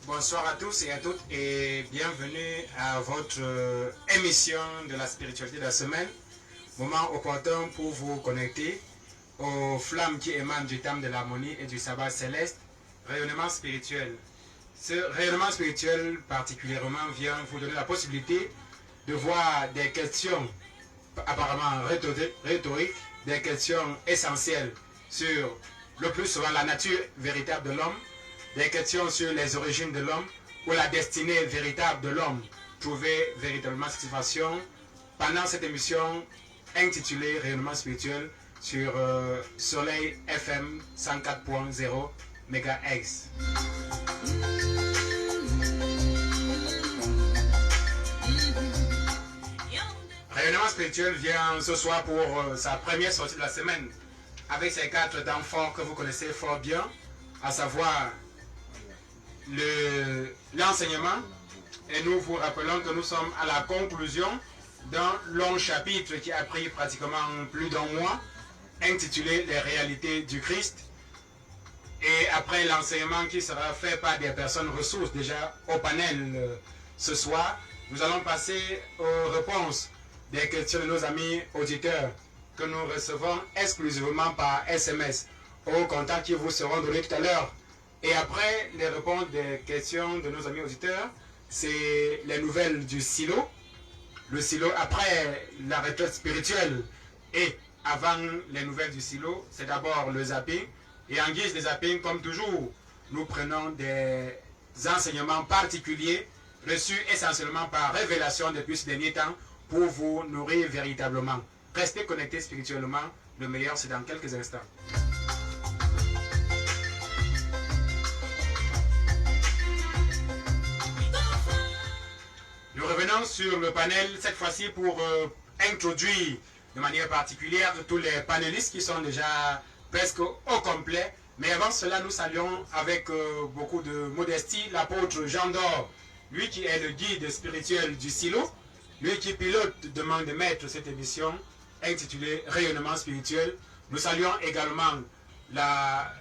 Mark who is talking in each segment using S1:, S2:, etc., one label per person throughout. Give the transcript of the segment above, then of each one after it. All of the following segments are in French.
S1: Bonsoir à tous et à toutes et bienvenue à votre émission de la spiritualité de la semaine. Moment opportun pour vous connecter aux flammes qui émanent du temple de l'harmonie et du sabbat céleste, rayonnement spirituel. Ce rayonnement spirituel particulièrement vient vous donner la possibilité de voir des questions apparemment rhétoriques, des questions essentielles sur le plus souvent la nature véritable de l'homme, des questions sur les origines de l'homme ou la destinée véritable de l'homme, trouver véritablement satisfaction pendant cette émission intitulée Rayonnement spirituel sur Soleil FM 104.0 MHz. Rayonnement spirituel vient ce soir pour sa première sortie de la semaine avec ses 4 temps forts que vous connaissez fort bien, à savoir l'enseignement, et nous vous rappelons que nous sommes à la conclusion d'un long chapitre qui a pris pratiquement plus d'un mois, intitulé Les réalités du Christ. Et après l'enseignement qui sera fait par des personnes ressources déjà au panel ce soir, nous allons passer aux réponses des questions de nos amis auditeurs que nous recevons exclusivement par SMS, aux contacts qui vous seront donnés tout à l'heure. Et après les réponses des questions de nos amis auditeurs, c'est les nouvelles du silo. Le silo après la retraite spirituelle et avant les nouvelles du silo, c'est d'abord le zapping. Et en guise de zapping, comme toujours, nous prenons des enseignements particuliers reçus essentiellement par révélation depuis ce dernier temps pour vous nourrir véritablement. Restez connectés spirituellement. Le meilleur, c'est dans quelques instants. Nous revenons sur le panel cette fois-ci pour introduire de manière particulière tous les panélistes qui sont déjà presque au complet. Mais avant cela, nous saluons avec beaucoup de modestie l'apôtre Jean d'Or, lui qui est le guide spirituel du silo, lui qui pilote de main de maître cette émission intitulée Rayonnement spirituel. Nous saluons également la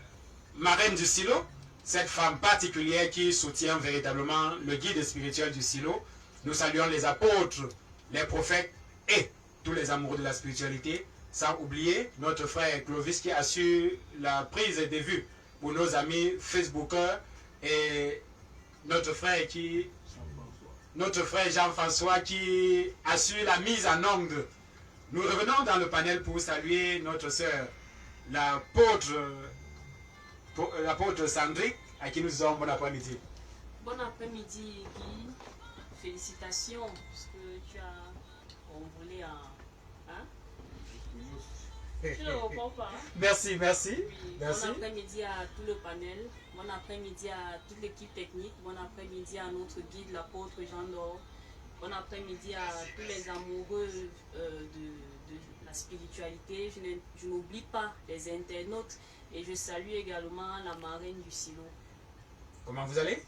S1: marraine du silo, cette femme particulière qui soutient véritablement le guide spirituel du silo. Nous saluons les apôtres, les prophètes et tous les amoureux de la spiritualité, sans oublier notre frère Clovis qui assure la prise des vues pour nos amis Facebookers et notre frère Jean-François qui assure la mise en onde. Nous revenons dans le panel pour saluer notre sœur, l'apôtre Sandrick, à qui nous disons bon après-midi.
S2: Bon après-midi, Guy. Félicitations, parce que tu as envolé un... Hein? Je ne le reprends pas. Hein?
S1: Merci.
S2: Oui.
S1: Merci.
S2: Bon après-midi à tout le panel, bon après-midi à toute l'équipe technique, bon après-midi à notre guide, l'apôtre Jean d'Or, bon après-midi à tous les amoureux de la spiritualité. Je n'oublie pas les internautes et je salue également la marraine du silo.
S1: Comment vous allez?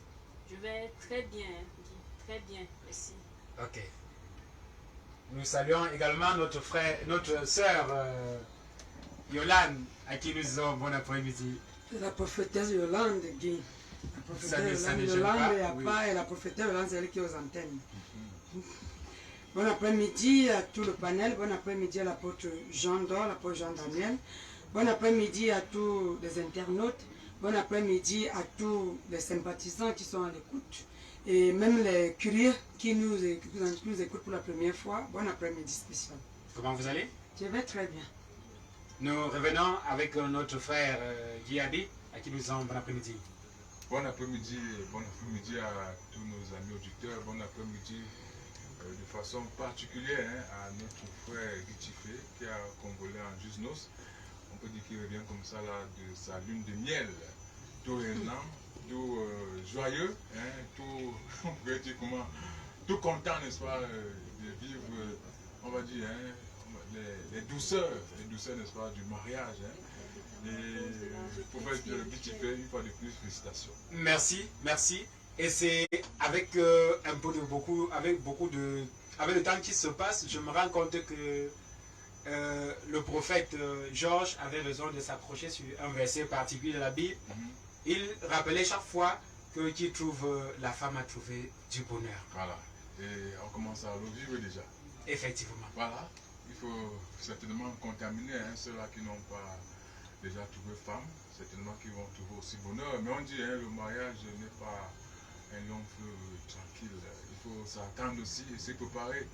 S2: Je vais très bien, Guy. Très bien, merci.
S1: Ok. Nous saluons également notre sœur Yolande, à qui nous disons bon après-midi.
S3: La prophétesse Yolande, Guy. La prophétesse Yolande et la prophétesse Yolande, c'est elle qui est aux antennes. Bon après-midi à tout le panel, bon après-midi à l'apôtre Jean d'Or, l'apôtre Jean Daniel. Bon après-midi à tous les internautes. Bon après-midi à tous les sympathisants qui sont à l'écoute. Et même les curieux qui nous écoutent pour la première fois, bon après-midi spécial.
S1: Comment vous allez?
S3: Je vais très bien.
S1: Nous revenons avec notre frère Djihadi, à qui nous disons bon après-midi.
S4: Bon après-midi à tous nos amis auditeurs, bon après-midi de façon particulière à notre frère Gitifé qui a congolais en Jusnos. On peut dire qu'il revient comme ça là de sa lune de miel, tout rayonnant, tout joyeux, tout, on pourrait dire comment, tout content, n'est-ce pas, de vivre, on va dire, les douceurs, n'est-ce pas, du mariage. Et pour faire le petit fait, une fois de plus, félicitations.
S1: Merci. Et c'est avec avec le temps qui se passe, je me rends compte que le prophète Georges avait besoin de s'accrocher sur un verset particulier de la Bible. Il rappelait chaque fois que qui trouve la femme a trouvé du bonheur.
S4: Voilà. Et on commence à le vivre déjà.
S1: Effectivement.
S4: Voilà. Il faut certainement contaminer ceux-là qui n'ont pas déjà trouvé femme, certainement qui vont trouver aussi bonheur. Mais on dit le mariage n'est pas un long fleuve tranquille. Il faut s'attendre aussi et se préparer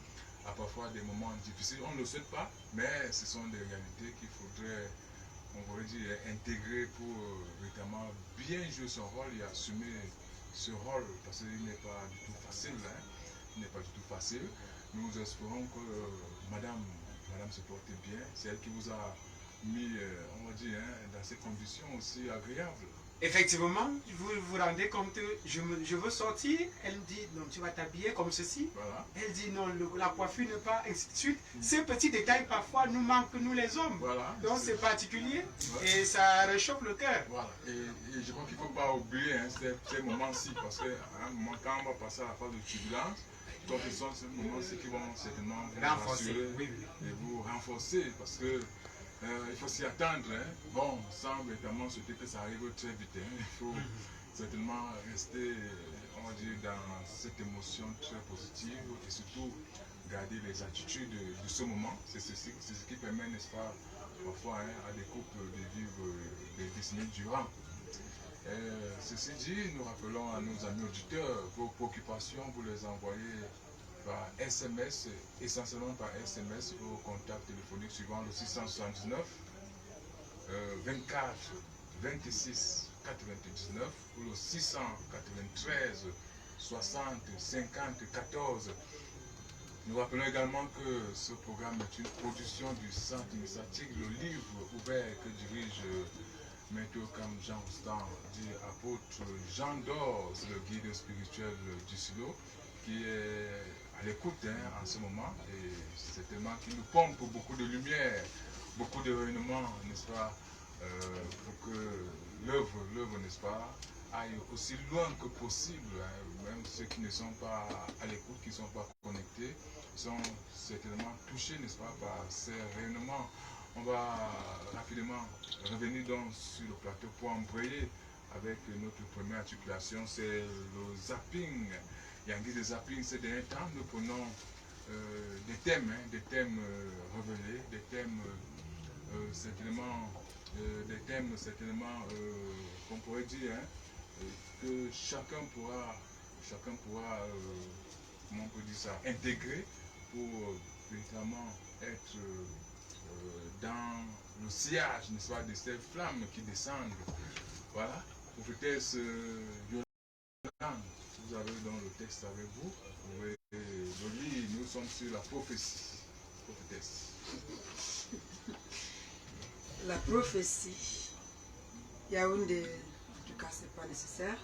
S4: à parfois des moments difficiles. On ne le souhaite pas, mais ce sont des réalités qu'il faudrait, on pourrait dire, intégrer pour véritablement bien jouer son rôle et assumer ce rôle, parce qu'il n'est pas du tout facile. Il n'est pas du tout facile. Nous espérons que madame se porte bien. C'est elle qui vous a mis, on va dire, dans ces conditions aussi agréables.
S1: Effectivement, vous vous rendez compte, je veux sortir, elle me dit, non, tu vas t'habiller comme ceci.
S4: Voilà.
S1: Elle dit, non, la coiffure n'est pas, ainsi de suite. Ces petits détails, parfois, nous manquent, nous les hommes.
S4: Voilà.
S1: Donc, c'est particulier
S4: Ouais.
S1: et ça réchauffe le cœur.
S4: Voilà. Et je crois qu'il ne faut pas oublier ces moments-ci, parce qu'à un moment, quand on va passer à la phase de turbulence, donc ce sont ces moments-ci qui vont certainement vous
S1: Renforcer,
S4: rassurer
S1: oui.
S4: et vous renforcer, parce que il faut s'y attendre. Bon, sans véritablement souhaiter que ça arrive très vite. Il faut certainement rester, on va dire, dans cette émotion très positive et surtout garder les attitudes de ce moment. C'est ce qui permet, n'est-ce pas, parfois à des couples de vivre des décennies durant. Ceci dit, nous rappelons à nos amis auditeurs, vos préoccupations, vous les envoyez par SMS, essentiellement par SMS au contact téléphonique suivant le 679 24 26 99 ou le 693 60 50 14. Nous rappelons également que ce programme est une production du Centre initiatique, le livre ouvert que dirige Maître Kam Jean Roustan, dit apôtre Jean Dors, le guide spirituel du Silo, qui est à l'écoute en ce moment, et c'est tellement qu'il nous pompe beaucoup de lumière, beaucoup de rayonnement, n'est-ce pas, pour que l'œuvre, n'est-ce pas, aille aussi loin que possible. Même ceux qui ne sont pas à l'écoute, qui ne sont pas connectés, sont certainement touchés, n'est-ce pas, par ces rayonnements. On va rapidement revenir donc sur le plateau pour embrayer avec notre première articulation, c'est le zapping. Il y a un guide de zapping ces derniers temps. Nous prenons des thèmes révélés, des thèmes certainement, qu'on pourrait dire, que chacun pourra, comment on peut dire ça, intégrer pour véritablement être dans le sillage, n'est-ce pas, de ces flammes qui descendent. Voilà. Prophétesse Yolande, vous avez donc le texte avec vous. Vous pouvez le lire. Nous sommes sur la prophétie. Prophétesse.
S3: La prophétie, Yaoundé, en tout cas, ce n'est pas nécessaire.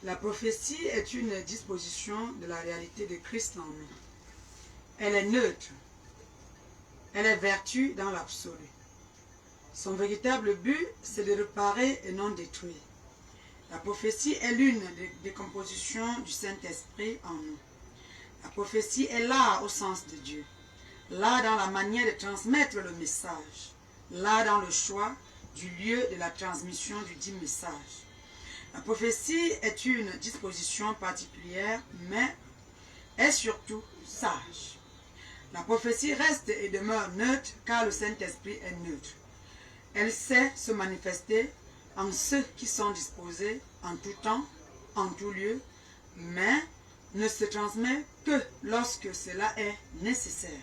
S3: La prophétie est une disposition de la réalité de Christ en nous. Elle est neutre. Elle est vertu dans l'absolu. Son véritable but, c'est de réparer et non détruire. La prophétie est l'une des décompositions du Saint-Esprit en nous. La prophétie est l'art au sens de Dieu. L'art dans la manière de transmettre le message. L'art dans le choix du lieu de la transmission du dit message. La prophétie est une disposition particulière, mais est surtout sage. La prophétie reste et demeure neutre car le Saint-Esprit est neutre. Elle sait se manifester en ceux qui sont disposés en tout temps, en tout lieu, mais ne se transmet que lorsque cela est nécessaire.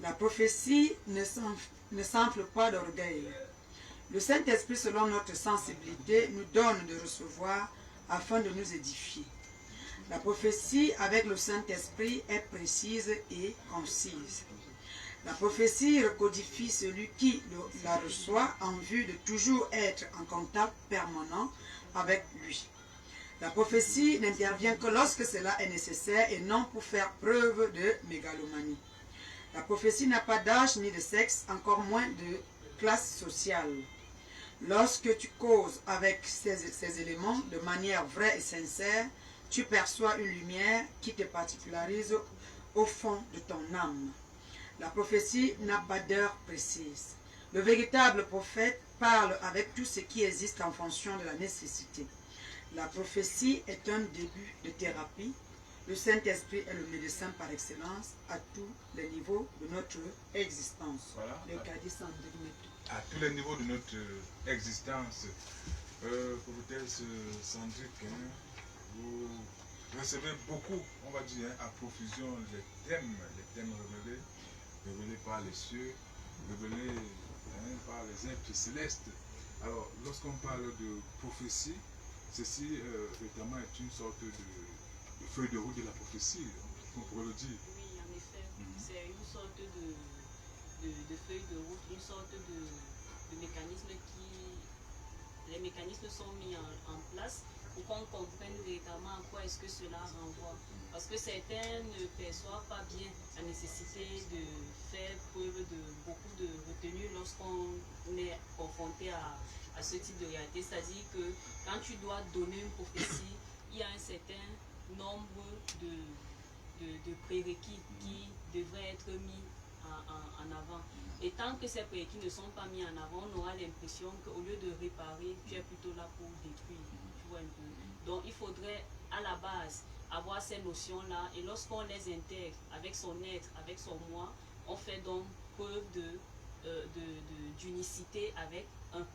S3: La prophétie ne s'enfle pas d'orgueil. Le Saint-Esprit, selon notre sensibilité, nous donne de recevoir afin de nous édifier. La prophétie avec le Saint-Esprit est précise et concise. La prophétie recodifie celui qui la reçoit en vue de toujours être en contact permanent avec lui. La prophétie n'intervient que lorsque cela est nécessaire et non pour faire preuve de mégalomanie. La prophétie n'a pas d'âge ni de sexe, encore moins de classe sociale. Lorsque tu causes avec ces éléments de manière vraie et sincère, tu perçois une lumière qui te particularise au fond de ton âme. La prophétie n'a pas d'heure précise. Le véritable prophète parle avec tout ce qui existe en fonction de la nécessité. La prophétie est un début de thérapie. Le Saint-Esprit est le médecin par excellence à tous les niveaux de notre existence.
S4: Voilà.
S3: Le Cadiz en 2 minutes.
S4: À tous les niveaux de notre existence. Prophétesse Sandrick, vous recevez beaucoup, on va dire, à profusion les thèmes révélés par les cieux, révélés par les êtres célestes. Alors, lorsqu'on parle de prophétie, ceci notamment est une sorte de feuille de route de la prophétie, on pourrait le dire.
S2: Oui, en effet, c'est une sorte de feuille de route, une sorte de mécanisme qui... Les mécanismes sont mis en place pour qu'on comprenne véritablement à quoi est-ce que cela renvoie. Parce que certains ne perçoivent pas bien la nécessité de faire preuve de beaucoup de retenue lorsqu'on est confronté à ce type de réalité. C'est-à-dire que quand tu dois donner une prophétie, il y a un certain nombre de prérequis qui devraient être mis en avant. Et tant que ces prérequis ne sont pas mis en avant, on aura l'impression qu'au lieu de réparer, tu es plutôt là pour détruire. Tu vois un peu. Donc il faudrait à la base avoir ces notions-là, et lorsqu'on les intègre avec son être, avec son moi, on fait donc preuve d'unicité avec un.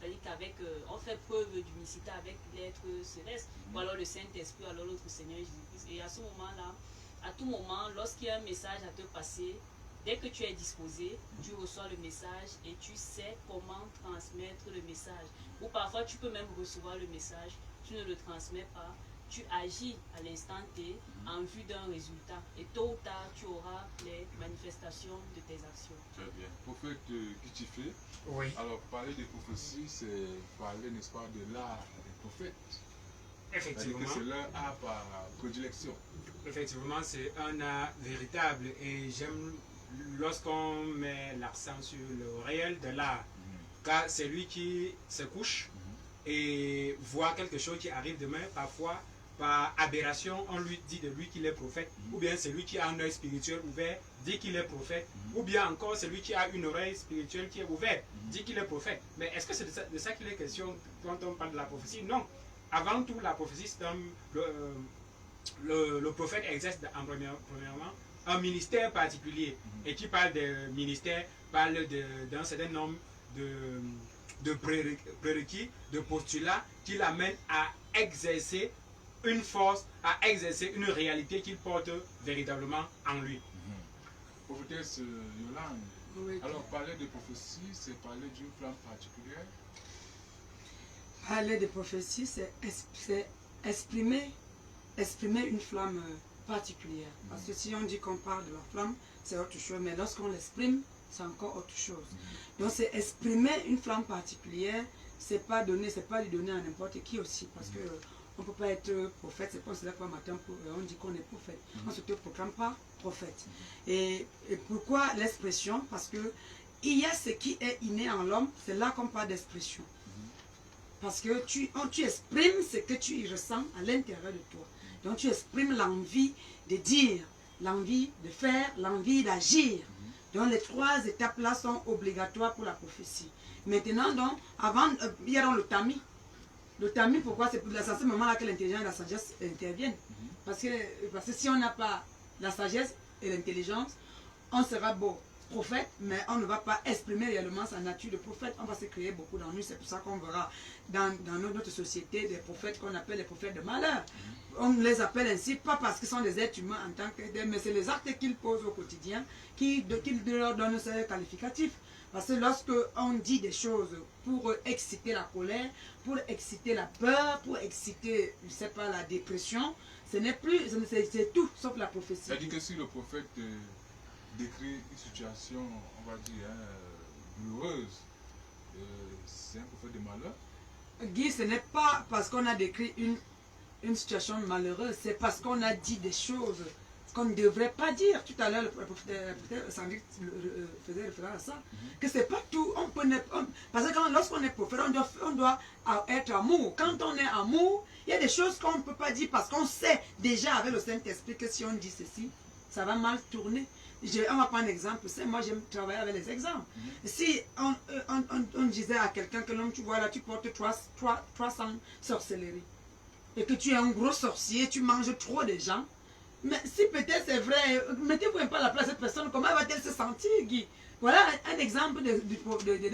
S2: C'est-à-dire qu'avec, on fait preuve d'unicité avec l'être céleste, ou alors le Saint-Esprit, ou alors l'autre Seigneur Jésus-Christ. Et à ce moment-là, à tout moment, lorsqu'il y a un message à te passer, dès que tu es disposé, tu reçois le message et tu sais comment transmettre le message. Ou parfois, tu peux même recevoir le message, tu ne le transmets pas, tu agis à l'instant T en vue d'un résultat. Et tôt ou tard, tu auras les manifestations de tes actions.
S4: Très bien. Prophète Gitifé,
S1: Oui.
S4: alors parler de prophétie, c'est parler, n'est-ce pas, de l'art des prophètes.
S1: Effectivement.
S4: C'est leur art par prédilection.
S1: Effectivement, c'est un art véritable et j'aime lorsqu'on met l'accent sur le réel de l'art, car c'est lui qui se couche et voit quelque chose qui arrive demain, parfois par aberration, on lui dit de lui qu'il est prophète, ou bien c'est lui qui a un œil spirituel ouvert, dit qu'il est prophète, ou bien encore c'est lui qui a une oreille spirituelle qui est ouverte, dit qu'il est prophète. Mais est-ce que c'est de ça qu'il est question quand on parle de la prophétie? Non. Avant tout, la prophétie, c'est le prophète exerce premièrement un ministère particulier. Et qui parle de ministère, parle d'un certain nombre de prérequis, de postulats qui l'amènent à exercer une force, à exercer une réalité qu'il porte véritablement en lui.
S4: Prophétesse Yolande,
S3: Oui.
S4: alors parler de prophétie, c'est parler d'une flamme particulière.
S3: Parler de prophétie, c'est exprimer une flamme particulière. Parce que si on dit qu'on parle de la flamme, c'est autre chose. Mais lorsqu'on l'exprime, c'est encore autre chose. Donc c'est exprimer une flamme particulière, c'est pas lui donner à n'importe qui aussi. Parce que on ne peut pas être prophète, c'est pas cela qu'un matin on dit qu'on est prophète. On ne se proclame pas prophète. Et pourquoi l'expression? Parce que il y a ce qui est inné en l'homme, c'est là qu'on parle d'expression. Parce que tu exprimes ce que tu y ressens à l'intérieur de toi. Donc tu exprimes l'envie de dire, l'envie de faire, l'envie d'agir. Donc les trois étapes-là sont obligatoires pour la prophétie. Maintenant, donc, avant, il y a donc le tamis. Le tamis, pourquoi? C'est à ce moment-là que l'intelligence et la sagesse interviennent. Parce que si on n'a pas la sagesse et l'intelligence, on sera beau prophète, mais on ne va pas exprimer réellement sa nature de prophète. On va se créer beaucoup d'ennuis. C'est pour ça qu'on verra dans notre société des prophètes qu'on appelle les prophètes de malheur. On les appelle ainsi, pas parce qu'ils sont des êtres humains en tant que tels, mais c'est les actes qu'ils posent au quotidien qui leur donnent ces qualificatifs. Parce que lorsque on dit des choses pour exciter la colère, pour exciter la peur, pour exciter, je sais pas, la dépression, c'est tout sauf la prophétie.
S4: C'est-à-dire que si le prophète décrit une situation, on va dire, douloureuse, c'est un prophète de malheur?
S3: Guy, ce n'est pas parce qu'on a décrit une situation malheureuse, c'est parce qu'on a dit des choses qu'on ne devrait pas dire. Tout à l'heure, le prophète Sandrick faisait référence à ça, que c'est pas tout. Parce que lorsqu'on est prophète, on doit être amour. Quand on est amour, il y a des choses qu'on ne peut pas dire parce qu'on sait déjà avec le Saint-Esprit que si on dit ceci, ça va mal tourner. On va prendre un exemple. Moi, j'aime travailler avec les exemples. Si on disait à quelqu'un que l'homme, tu vois là, tu portes 300 sorcelleries. et que tu es un gros sorcier, tu manges trop de gens, mais si peut-être c'est vrai, mettez-vous un peu à la place de cette personne, comment va-t-elle se sentir, Guy? Voilà un exemple d'un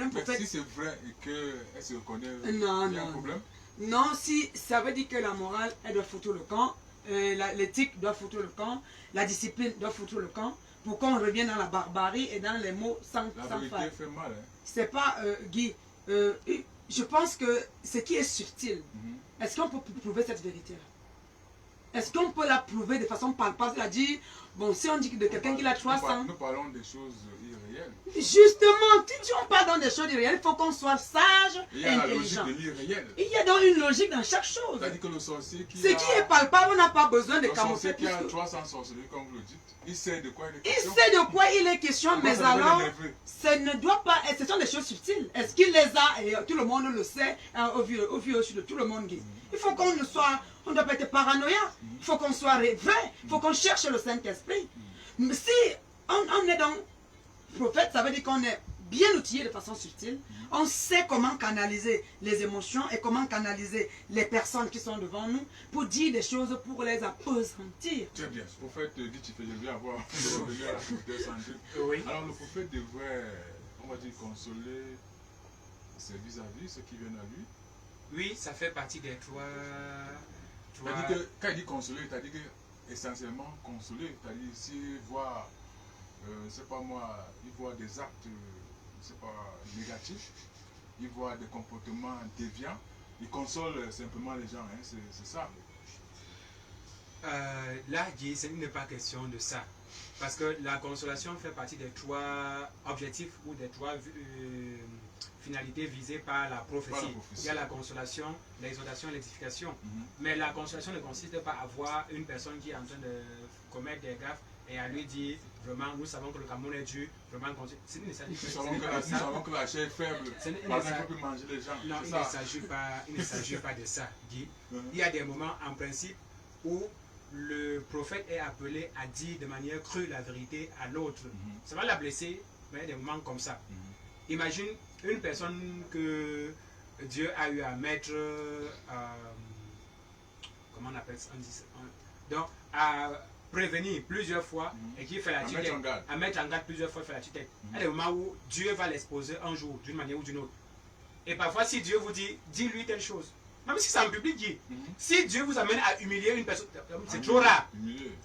S3: prophète.
S4: Mais si c'est vrai et qu'elle se reconnaît,
S3: non,
S4: il y a un
S3: non,
S4: problème?
S3: non, si ça veut dire que la morale, elle doit foutre le camp, l'éthique doit foutre le camp, la discipline doit foutre le camp, pour qu'on revienne dans la barbarie et dans les mots sans
S4: vérité
S3: faille.
S4: fait mal. Hein?
S3: C'est pas, Guy, je pense que ce qui est subtil, est-ce qu'on peut prouver cette vérité-là? Est-ce qu'on peut la prouver de façon palpable? C'est-à-dire, bon, si on dit de quelqu'un qui a 300...
S4: Nous parlons des choses irréelles.
S3: Justement, si on parle dans des choses irréelles, il faut qu'on soit sage et intelligent.
S4: Il y a la logique de l'irréel.
S3: Il y a donc une logique dans chaque chose.
S4: C'est-à-dire que le sorcier qui
S3: Ce qui est palpable, on n'a pas besoin de camoufler.
S4: Le sorcier qui a 300 sorcelleries, comme vous le dites, il sait de quoi il est question.
S3: Il sait de quoi il est question, mais alors, ce ne doit pas être, ce sont des choses subtiles. Est-ce qu'il les a, et tout le monde le sait, au vu de tout le monde. Il faut qu'on ne soit, on ne doit pas être paranoïa. Il faut qu'on soit vrai. Il faut qu'on cherche le Saint-Esprit. Si on est dans prophète, ça veut dire qu'on est bien outillé de façon subtile. On sait comment canaliser les émotions et comment canaliser les personnes qui sont devant nous pour dire des choses, pour les appesantir.
S4: Très bien. Le prophète dit, je viens avoir revenir à la prophétesse André.
S1: Oui.
S4: Alors le prophète devrait, on va dire, consoler ses vis-à-vis, ceux qui viennent à lui.
S1: Oui, ça fait partie des trois...
S4: C'est-à-dire que quand il dit consoler, c'est-à-dire que essentiellement consoler, c'est-à-dire s'il voit, je ne sais pas moi, il voit des actes, je sais pas, négatifs, il voit des comportements déviants, il console simplement les gens, hein, c'est ça.
S1: Là, Guy, il n'est pas question de ça. Parce que la consolation fait partie des trois objectifs ou des trois finalités visées par la prophétie. Il y a la consolation, l'exhortation et l'édification. Mais la consolation ne consiste pas à voir une personne qui est en train de commettre des gaffes et à lui dire vraiment, nous savons que le Cameroun est dur, vraiment, nous
S4: savons que la chair est faible, parce qu'on peut manger les gens.
S1: Non, il ne s'agit pas de ça, Guy. Il y a des moments, en principe, où le prophète est appelé à dire de manière crue la vérité à l'autre. Ça va la blesser, mais il y a des moments comme ça. Imagine une personne que Dieu a eu à mettre, comment on appelle ça, donc à prévenir plusieurs fois et qui fait la tue-tête, à mettre en garde plusieurs fois, il fait la tue-tête. Il y a des moments où Dieu va l'exposer un jour, d'une manière ou d'une autre. Et parfois, si Dieu vous dit, dis-lui telle chose, même si c'est en public, dit. Si Dieu vous amène à humilier une personne, c'est trop rare.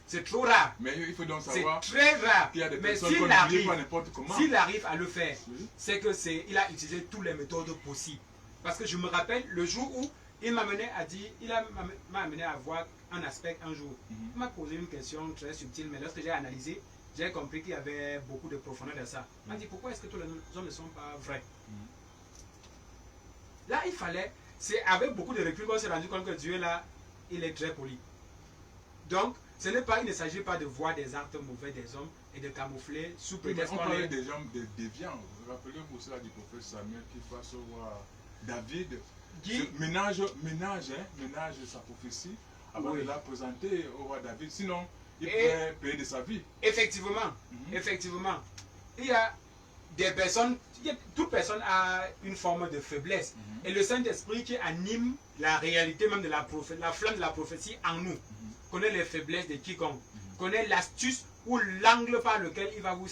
S1: C'est trop rare.
S4: Mais il faut donc savoir
S1: c'est très rare.
S4: Mais
S1: s'il arrive à le faire, c'est que il a utilisé toutes les méthodes possibles. Parce que je me rappelle le jour où il m'a amené à dire, m'a amené à voir un aspect un jour. Il m'a posé une question très subtile, mais lorsque j'ai analysé, j'ai compris qu'il y avait beaucoup de profondeur dans ça. Il m'a dit, pourquoi est-ce que tous les hommes ne sont pas vrais? Là, il fallait... C'est avec beaucoup de recul qu'on s'est rendu compte que Dieu là, il est très poli. Donc, il ne s'agit pas de voir des actes mauvais des hommes et de camoufler sous prétexte
S4: qu'on parlait des gens déviants. Vous rappelez-vous cela du prophète Samuel qui face au roi David ménage sa prophétie avant de la présenter au roi David. Sinon, il pourrait payer de sa vie.
S1: Effectivement, effectivement. Il y a des personnes, toute personne a une forme de faiblesse. Et le Saint-Esprit qui anime la réalité même de la flamme de la prophétie en nous, connaît les faiblesses de quiconque, connaît l'astuce ou l'angle par lequel il va vous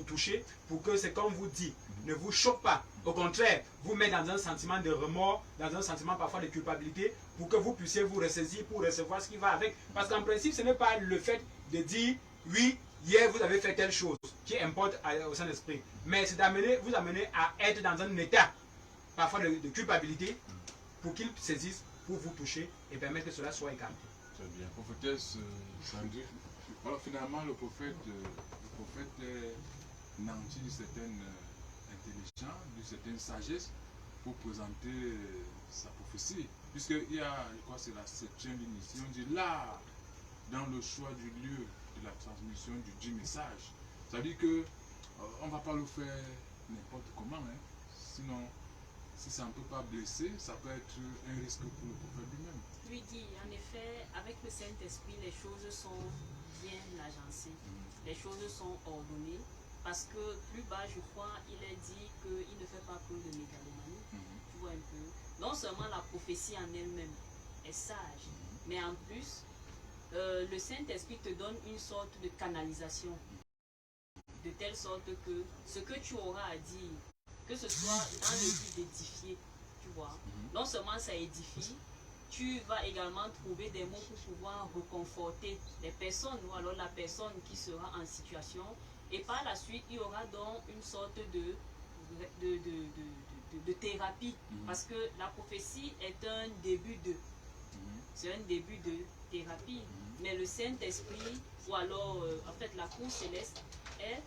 S1: toucher pour que ce qu'on vous dit ne vous choque pas. Au contraire, vous met dans un sentiment de remords, dans un sentiment parfois de culpabilité, pour que vous puissiez vous ressaisir pour recevoir ce qui va avec. Parce qu'en principe, ce n'est pas le fait de dire oui, hier vous avez fait telle chose qui importe au Saint-Esprit, mais c'est vous amener à être dans un état parfois de culpabilité pour qu'il saisisse, pour vous toucher et permettre que cela soit écarté.
S4: Très bien. Prophétesse Sandrine, alors finalement le prophète est nanti d'une certaine intelligence, d'une certaine sagesse pour présenter sa prophétie. Puisqu'il y a, je crois que c'est la 7e ligne ici, on dit là, dans le choix du lieu de la transmission du message. Ça veut dire que on ne va pas le faire n'importe comment, hein. Sinon, si ça ne peut pas blesser, ça peut être un risque pour le prophète lui-même.
S2: Lui dit, en effet, avec le Saint-Esprit, les choses sont bien agencées, les choses sont ordonnées, parce que plus bas, je crois, il est dit qu'il ne fait pas preuve de mégalomanie. Tu vois un peu. Non seulement la prophétie en elle-même est sage, Mais en plus, le Saint-Esprit te donne une sorte de canalisation. De telle sorte que ce que tu auras à dire, que ce soit dans le but d'édifier, tu vois, non seulement ça édifie, tu vas également trouver des mots pour pouvoir reconforter les personnes ou alors la personne qui sera en situation. Et par la suite, il y aura donc une sorte de thérapie. Parce que la prophétie est un début de. C'est un début de thérapie. Mais le Saint-Esprit, ou alors en fait la cour céleste, est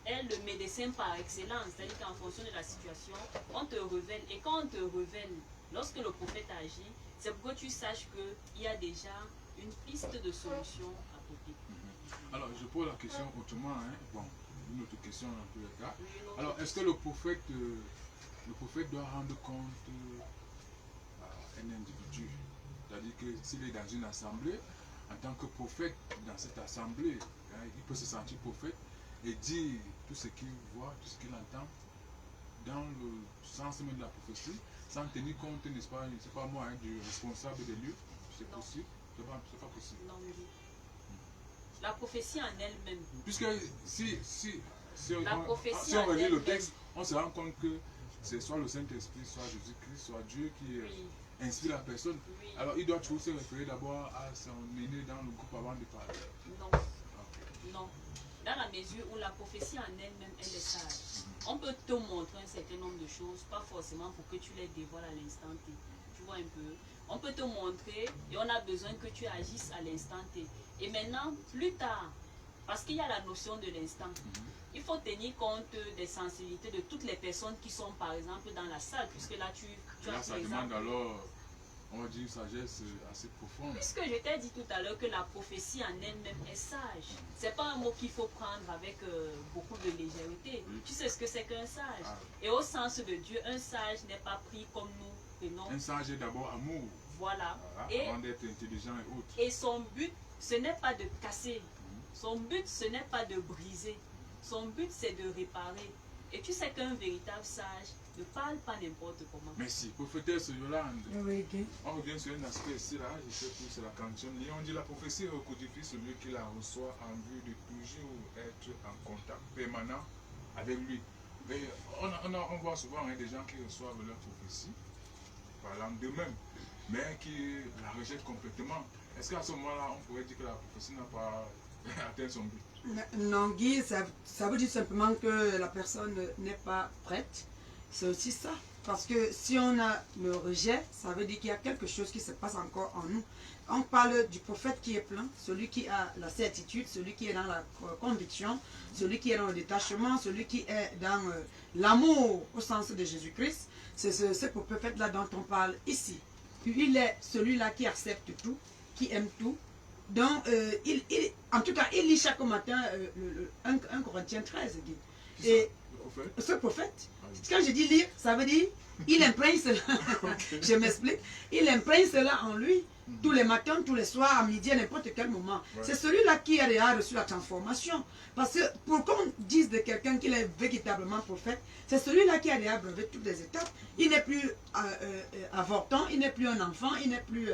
S2: le médecin par excellence. C'est-à-dire qu'en fonction de la situation, on te révèle. Et quand on te révèle, lorsque le prophète agit, c'est pour que tu saches qu'il y a déjà une piste de solution à côté.
S4: Alors, je pose la question autrement. Bon, une autre question dans tous les cas. Alors, est-ce que le prophète doit rendre compte à un individu? C'est-à-dire que s'il est dans une assemblée, en tant que prophète, dans cette assemblée, il peut se sentir prophète et dire tout ce qu'il voit, tout ce qu'il entend, dans le sens même de la prophétie, sans tenir compte, n'est-ce pas, c'est pas moi, du responsable des lieux. C'est possible? C'est pas possible.
S2: Non, oui. La prophétie en elle-même.
S4: Puisque si on relit le texte, on se rend compte que c'est soit le Saint-Esprit, soit Jésus-Christ, soit Dieu qui inspire la personne. Oui. Alors il doit toujours se référer d'abord à son aîné dans le groupe avant de parler.
S2: Non. Okay. Non. Dans la mesure où la prophétie en elle-même, elle est sage. On peut te montrer un certain nombre de choses, pas forcément pour que tu les dévoiles à l'instant T. Tu vois un peu. On peut te montrer et on a besoin que tu agisses à l'instant T. Et maintenant, plus tard, parce qu'il y a la notion de l'instant, il faut tenir compte des sensibilités de toutes les personnes qui sont par exemple dans la salle, puisque là tu
S4: as ça demande alors, on va dire, une sagesse assez profonde.
S2: Puisque je t'ai dit tout à l'heure que la prophétie en elle-même est sage. C'est pas un mot qu'il faut prendre avec beaucoup de légèreté. Oui. Tu sais ce que c'est qu'un sage. Et au sens de Dieu, un sage n'est pas pris comme nous prenons.
S4: Un sage est d'abord amour.
S2: Voilà.
S4: Avant d'être intelligent et autres.
S2: Et son but, ce n'est pas de casser. Son but, ce n'est pas de briser. Son but, c'est de réparer. Et tu sais qu'un véritable sage ne parle pas n'importe comment.
S4: Merci. Prophétesse Yolande,
S3: oui, okay.
S4: On revient sur un aspect ici, là, je sais plus, c'est la cantion. On dit la prophétie recodifie celui qui la reçoit en vue de toujours être en contact permanent avec lui. Mais on voit souvent des gens qui reçoivent leur prophétie, parlant d'eux-mêmes, mais qui la rejettent complètement. Est-ce qu'à ce moment-là, on pourrait dire que la prophétie n'a pas atteint son but?
S3: Non, Guy, ça veut dire simplement que la personne n'est pas prête. C'est aussi ça. Parce que si on a le rejet, ça veut dire qu'il y a quelque chose qui se passe encore en nous. On parle du prophète qui est plein, celui qui a la certitude, celui qui est dans la conviction, celui qui est dans le détachement, celui qui est dans l'amour au sens de Jésus-Christ. C'est ce prophète-là dont on parle ici. Il est celui-là qui accepte tout, qui aime tout. Donc, en tout cas, il lit chaque matin 1 Corinthiens 13. Et ce prophète, quand je dis lire, ça veut dire, il imprègne cela. Okay. Je m'explique. Il imprègne cela en lui, tous les matins, tous les soirs, à midi, à n'importe quel moment. Ouais. C'est celui-là qui a déjà reçu la transformation. Parce que pour qu'on dise de quelqu'un qu'il est véritablement prophète, c'est celui-là qui a déjà brevé toutes les étapes. Il n'est plus avortant, il n'est plus un enfant, il n'est plus...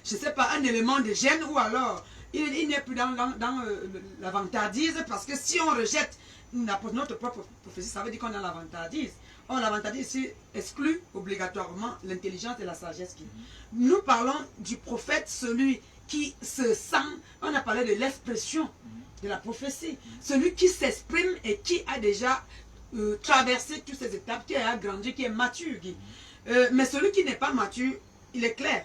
S3: je ne sais pas, un élément de gêne, ou alors il n'est plus dans la vantardise, parce que si on rejette notre propre prophétie, ça veut dire qu'on a la vantardise. Or, la vantardise ici exclut obligatoirement l'intelligence et la sagesse. Nous parlons du prophète, celui qui se sent, on a parlé de l'expression de la prophétie, celui qui s'exprime et qui a déjà traversé toutes ces étapes, qui a grandi, qui est mature. Mais celui qui n'est pas mature, il est clair.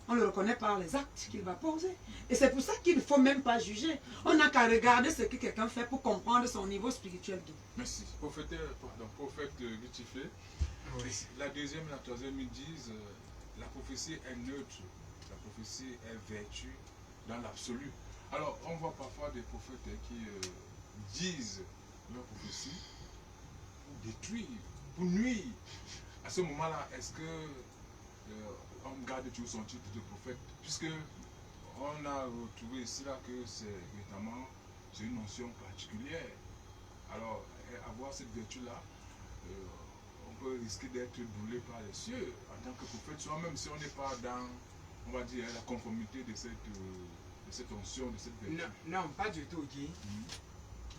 S3: On le reconnaît par les actes qu'il va poser. Et c'est pour ça qu'il ne faut même pas juger. On n'a qu'à regarder ce que quelqu'un fait pour comprendre son niveau spirituel.
S4: Merci. Prophète Guitiflé, oui. La deuxième et la troisième, ils disent la prophétie est neutre, la prophétie est vertu dans l'absolu. Alors, on voit parfois des prophètes qui disent leur prophétie pour détruire, pour nuire. À ce moment-là, est-ce que on garde toujours son titre de prophète, puisque on a retrouvé ici là que c'est évidemment une notion particulière. Alors, avoir cette vertu-là, on peut risquer d'être brûlé par les cieux en tant que prophète, soit même si on n'est pas dans, on va dire, la conformité de cette onction, de cette vertu.
S1: Non, pas du tout, Guy.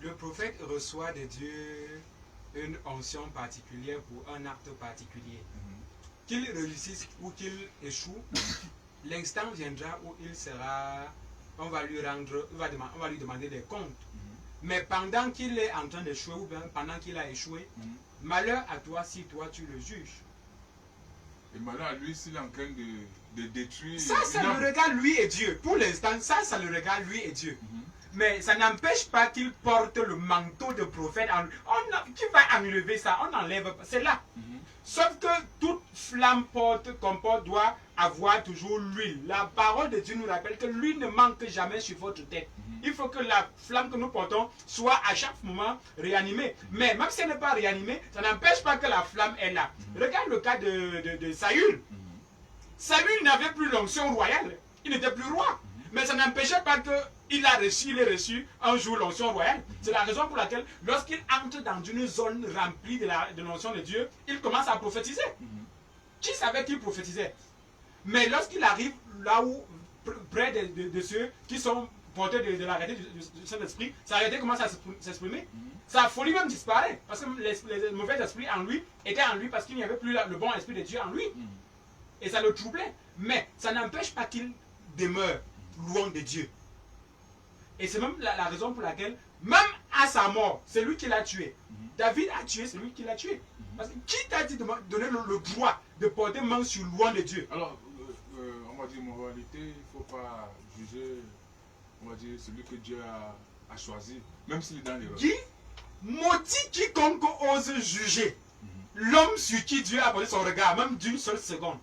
S1: Le prophète reçoit de Dieu une onction particulière pour un acte particulier. Qu'il réussisse ou qu'il échoue, l'instant viendra où il sera, on va lui demander des comptes. Mais pendant qu'il est en train d'échouer ou bien pendant qu'il a échoué, malheur à toi si toi tu le juges.
S4: Et malheur à lui s'il est en train de détruire.
S1: Ça le regarde lui et Dieu. Pour l'instant, ça le regarde lui et Dieu. Mais ça n'empêche pas qu'il porte le manteau de prophète. Qui va enlever ça? On enlève. C'est là. Sauf que toute flamme doit avoir toujours l'huile. La parole de Dieu nous rappelle que l'huile ne manque jamais sur votre tête. Il faut que la flamme que nous portons soit à chaque moment réanimée. Mais même si elle n'est pas réanimée, ça n'empêche pas que la flamme est là. Regarde le cas de Saül. Saül n'avait plus l'onction royale. Il n'était plus roi. Mais ça n'empêchait pas qu'il a reçu un jour l'onction royale. C'est la raison pour laquelle, lorsqu'il entre dans une zone remplie de l'onction de Dieu, il commence à prophétiser. Qui savait qu'il prophétisait? Mais lorsqu'il arrive là où, près de ceux qui sont portés de la réalité du Saint-Esprit, sa réalité commence à s'exprimer. Sa folie même disparaît. Parce que les mauvais esprits en lui étaient en lui parce qu'il n'y avait plus le bon esprit de Dieu en lui. Et ça le troublait. Mais ça n'empêche pas qu'il demeure loin de Dieu. Et c'est même la raison pour laquelle, même à sa mort, c'est lui qui l'a tué. David a tué, c'est lui qui l'a tué. Parce que qui t'a dit de donner le droit de porter main sur loin de Dieu?
S4: Alors, on va dire moralité, il ne faut pas juger, on va dire, celui que Dieu a choisi, même s'il est dans l'erreur.
S1: Qui maudit quiconque ose juger l'homme sur qui Dieu a posé son regard, même d'une seule seconde.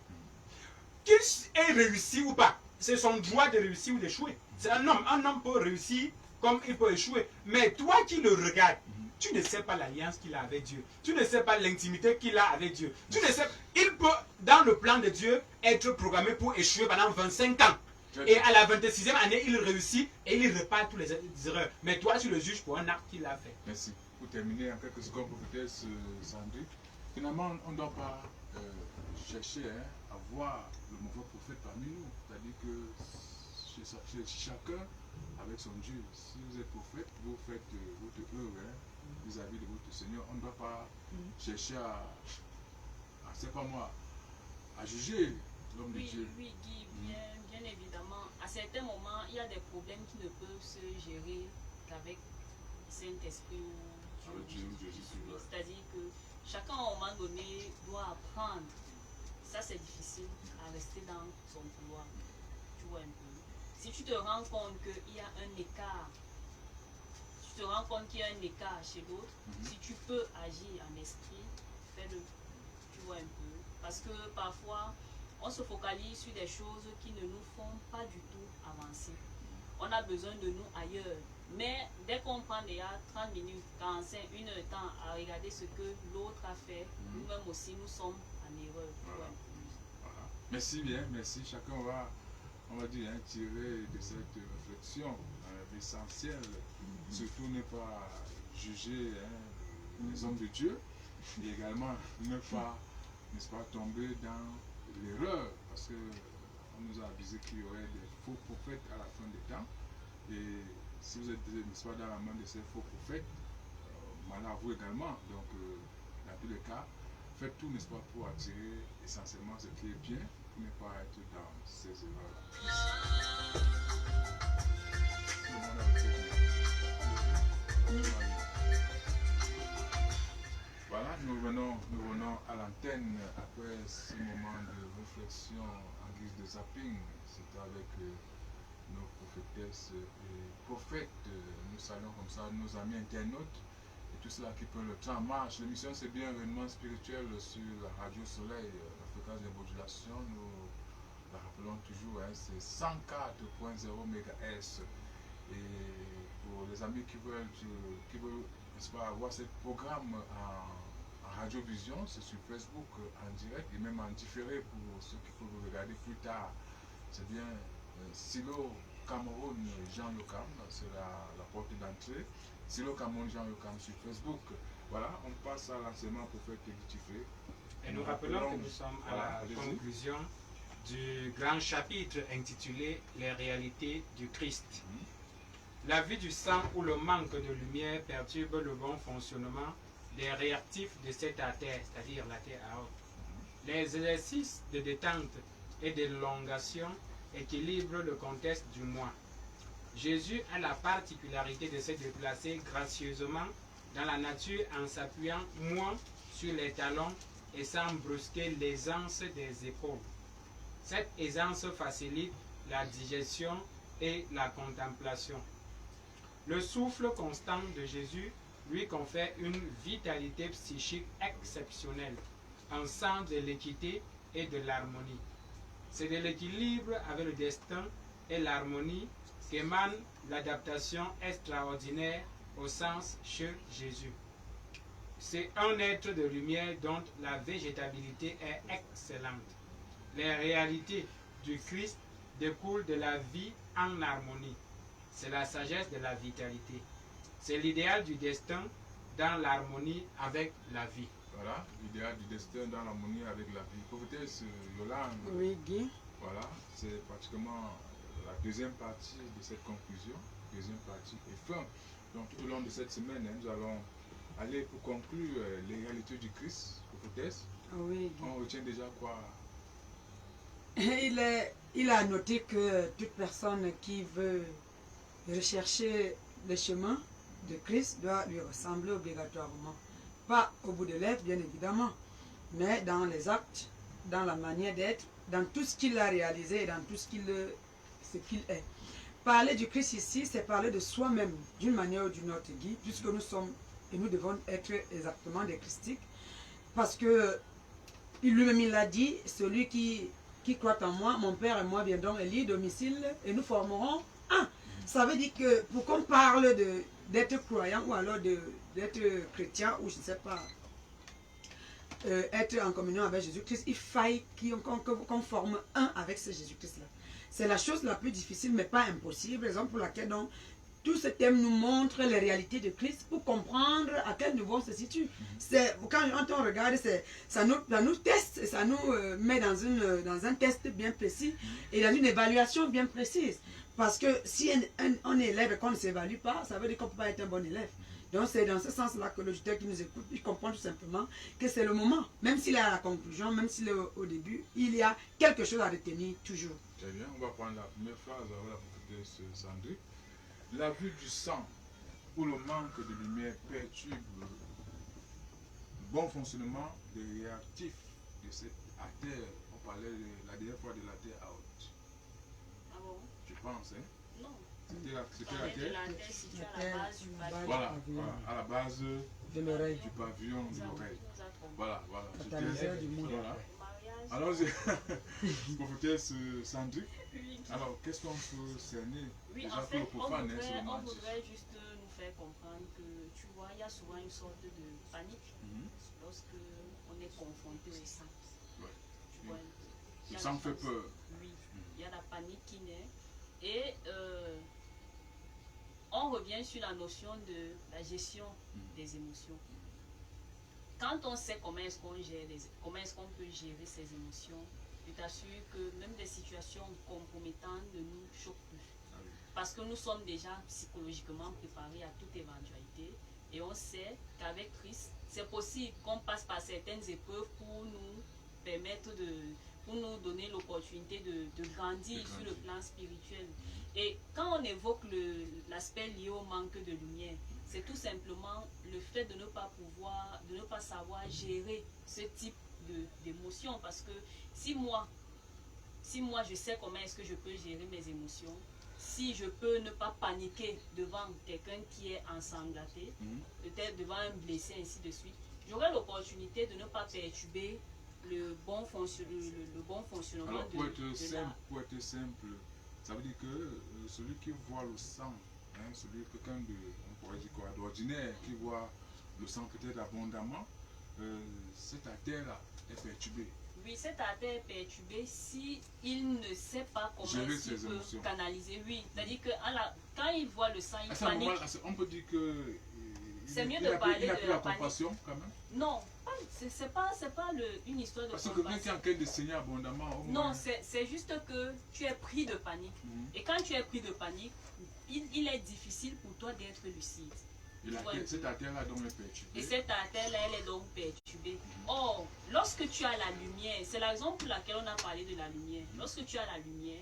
S1: Qu'il ait réussi ou pas, c'est son droit de réussir ou d'échouer. C'est un homme peut réussir comme il peut échouer. Mais toi qui le regardes, tu ne sais pas l'alliance qu'il a avec Dieu. Tu ne sais pas l'intimité qu'il a avec Dieu. Tu ne sais, il peut, dans le plan de Dieu, être programmé pour échouer pendant 25 ans. Et à la 26e année, il réussit et il répare toutes les erreurs. Mais toi, tu le juges pour un acte qu'il a fait.
S4: Merci. Pour terminer, en quelques secondes, prophétesse Sandrine, finalement, on ne doit pas chercher à voir le mauvais prophète parmi nous. C'est-à-dire que chacun avec son Dieu. Si vous êtes prophète, vous faites votre œuvre vis-à-vis de votre Seigneur. On ne doit pas chercher c'est pas moi, à juger l'homme de Dieu.
S2: Oui, Guy, bien évidemment. À certains moments, il y a des problèmes qui ne peuvent se gérer qu'avec Saint-Esprit ou Dieu. C'est-à-dire que chacun, à un moment donné, doit apprendre. Ça, c'est difficile à rester dans son pouvoir. Tu vois un peu. Si tu te rends compte qu'il y a un écart, chez l'autre, si tu peux agir en esprit, fais-le. Tu vois un peu. Parce que parfois, on se focalise sur des choses qui ne nous font pas du tout avancer. On a besoin de nous ailleurs. Mais dès qu'on prend déjà 30 minutes, 45, 1 heure de temps à regarder ce que l'autre a fait, nous-mêmes aussi, nous sommes en erreur. Voilà.
S4: Merci bien, merci. Chacun va, on va dire, tirer de cette réflexion l'essentiel. Surtout ne pas juger les hommes de Dieu et également ne pas, n'est-ce pas, tomber dans l'erreur, parce qu'on nous a avisé qu'il y aurait des faux prophètes à la fin des temps. Et si vous êtes, n'est-ce pas, dans la main de ces faux prophètes, mal à vous également. Donc, dans tous les cas, faites tout, n'est-ce pas, pour attirer essentiellement ce qui est bien, pour ne pas être dans ces erreurs-là. Voilà, nous revenons à l'antenne après ce moment de réflexion en guise de zapping. C'est avec nos prophétesses et prophètes. Nous saluons comme ça nos amis internautes et tous ceux qui prennent le temps en marche. L'émission c'est bien événement spirituel sur la Radio Soleil, la fréquence de modulation. Nous la rappelons toujours, c'est 104.0 MHz. Et pour les amis qui veulent n'est-ce pas, voir ce programme en radiovision, c'est sur Facebook en direct et même en différé pour ceux qui peuvent regarder plus tard. C'est bien Silo Cameroun Jean Yokam, c'est la porte d'entrée. Silo Cameroun Jean Yokam sur Facebook. Voilà, on passe à l'enseignement prophète Guy Tifé.
S1: Et nous rappelons que nous sommes à la conclusion du grand chapitre intitulé « Les réalités du Christ ». La vue du sang ou le manque de lumière perturbe le bon fonctionnement des réactifs de cette terre, c'est-à-dire la terre à haute. Les exercices de détente et d'élongation équilibrent le contexte du moi. Jésus a la particularité de se déplacer gracieusement dans la nature en s'appuyant moins sur les talons et sans brusquer l'aisance des épaules. Cette aisance facilite la digestion et la contemplation. Le souffle constant de Jésus lui confère une vitalité psychique exceptionnelle, un sens de l'équité et de l'harmonie. C'est de l'équilibre avec le destin et l'harmonie qu'émane l'adaptation extraordinaire au sens chez Jésus. C'est un être de lumière dont la végétabilité est excellente. Les réalités du Christ découlent de la vie en harmonie. C'est la sagesse de la vitalité. C'est l'idéal du destin dans l'harmonie avec la vie.
S4: Voilà, l'idéal du destin dans l'harmonie avec la vie. Prophétesse Yolande,
S3: Oui, Guy.
S4: voilà, c'est pratiquement la deuxième partie de cette conclusion, deuxième partie et fin. Donc tout au long de cette semaine, nous allons aller pour conclure les réalités du Christ, prophétesse.
S3: Oui, Guy.
S4: On retient déjà quoi?
S3: Il a noté que toute personne qui veut rechercher le chemin de Christ doit lui ressembler obligatoirement. Pas au bout de l'être, bien évidemment, mais dans les actes, dans la manière d'être, dans tout ce qu'il a réalisé et dans tout ce qu'il est. Parler du Christ ici, c'est parler de soi-même, d'une manière ou d'une autre, Guy, puisque nous sommes et nous devons être exactement des christiques, parce que lui-même il l'a dit, celui qui croit en moi, mon Père et moi viendrons élire domicile et nous formerons un. Ça veut dire que pour qu'on parle d'être croyant ou alors d'être chrétien ou je ne sais pas, être en communion avec Jésus-Christ, il faille qu'on forme un avec ce Jésus-Christ-là. C'est la chose la plus difficile mais pas impossible, raison pour laquelle donc, tout ce thème nous montre les réalités de Christ pour comprendre à quel niveau on se situe. Quand on regarde, ça nous teste, ça nous met dans un test bien précis et dans une évaluation bien précise. Parce que si on est élève et qu'on ne s'évalue pas, ça veut dire qu'on ne peut pas être un bon élève. Donc c'est dans ce sens-là que l'auditeur qui nous écoute, il comprend tout simplement que c'est le moment. Même s'il est à la conclusion, même s'il est au début, il y a quelque chose à retenir toujours.
S4: Très bien, on va prendre la première phrase avec la prophétesse Sandrine. La vue du sang ou le manque de lumière perturbe le bon fonctionnement des réactifs de cette terre. On parlait la dernière fois de la terre haute.
S2: Ah bon?
S4: Je pense, hein?
S2: Non.
S4: C'était la
S2: De
S4: terre.
S2: la terre située à la base du pavillon.
S4: Voilà, à la base
S3: De l'oreille.
S4: du pavillon de l'oreille. Voilà, voilà.
S3: Catalyseur du monde.
S4: Voilà. Alors, prophétesse Sandrine, alors qu'est-ce qu'on peut cerner
S2: Oui,
S4: déjà
S2: en fait,
S4: pour le profane,
S2: on voudrait juste nous faire comprendre que, tu vois, il y a souvent une sorte de panique lorsque on est confronté au sang.
S4: Ouais.
S2: Tu vois,
S4: Le sang fait peur.
S2: Oui, il y a la panique qui naît. Et on revient sur la notion de la gestion des émotions. Quand on sait comment est-ce qu'on peut gérer ses émotions, je t'assure que même des situations compromettantes ne nous choquent plus. Parce que nous sommes déjà psychologiquement préparés à toute éventualité et on sait qu'avec Christ, c'est possible qu'on passe par certaines épreuves pour nous permettre pour nous donner l'opportunité de grandir sur le plan spirituel. Et quand on évoque l'aspect lié au manque de lumière, c'est tout simplement le fait de ne pas savoir gérer ce type d'émotions. Parce que si moi je sais comment est-ce que je peux gérer mes émotions, si je peux ne pas paniquer devant quelqu'un qui est ensanglanté, peut-être devant un blessé, ainsi de suite, j'aurai l'opportunité de ne pas perturber le bon fonctionnement.
S4: Alors, pour être simple, ça veut dire que celui qui voit le sang, quelqu'un d'ordinaire qui voit le sang peut-être abondamment, cette artère-là est perturbée.
S2: Oui, cette artère est perturbée si il ne sait pas comment il peut canaliser. Oui, c'est-à-dire que quand il voit le sang, il panique.
S4: On peut dire que
S2: c'est mieux de parler
S4: il a
S2: de
S4: plus
S2: la
S4: la
S2: panique.
S4: compassion quand même.
S2: Non, c'est pas une histoire de
S4: Parce que quelqu'un qui est
S2: compassion.
S4: en train de saigner abondamment, au moins.
S2: Non, c'est juste que tu es pris de panique. Et quand tu es pris de panique, il est difficile pour toi d'être lucide.
S4: Et cette artère-là donc est perturbée.
S2: Et cette artère-là, elle est donc perturbée. Or, lorsque tu as la lumière, c'est la raison pour laquelle on a parlé de la lumière. Lorsque tu as la lumière,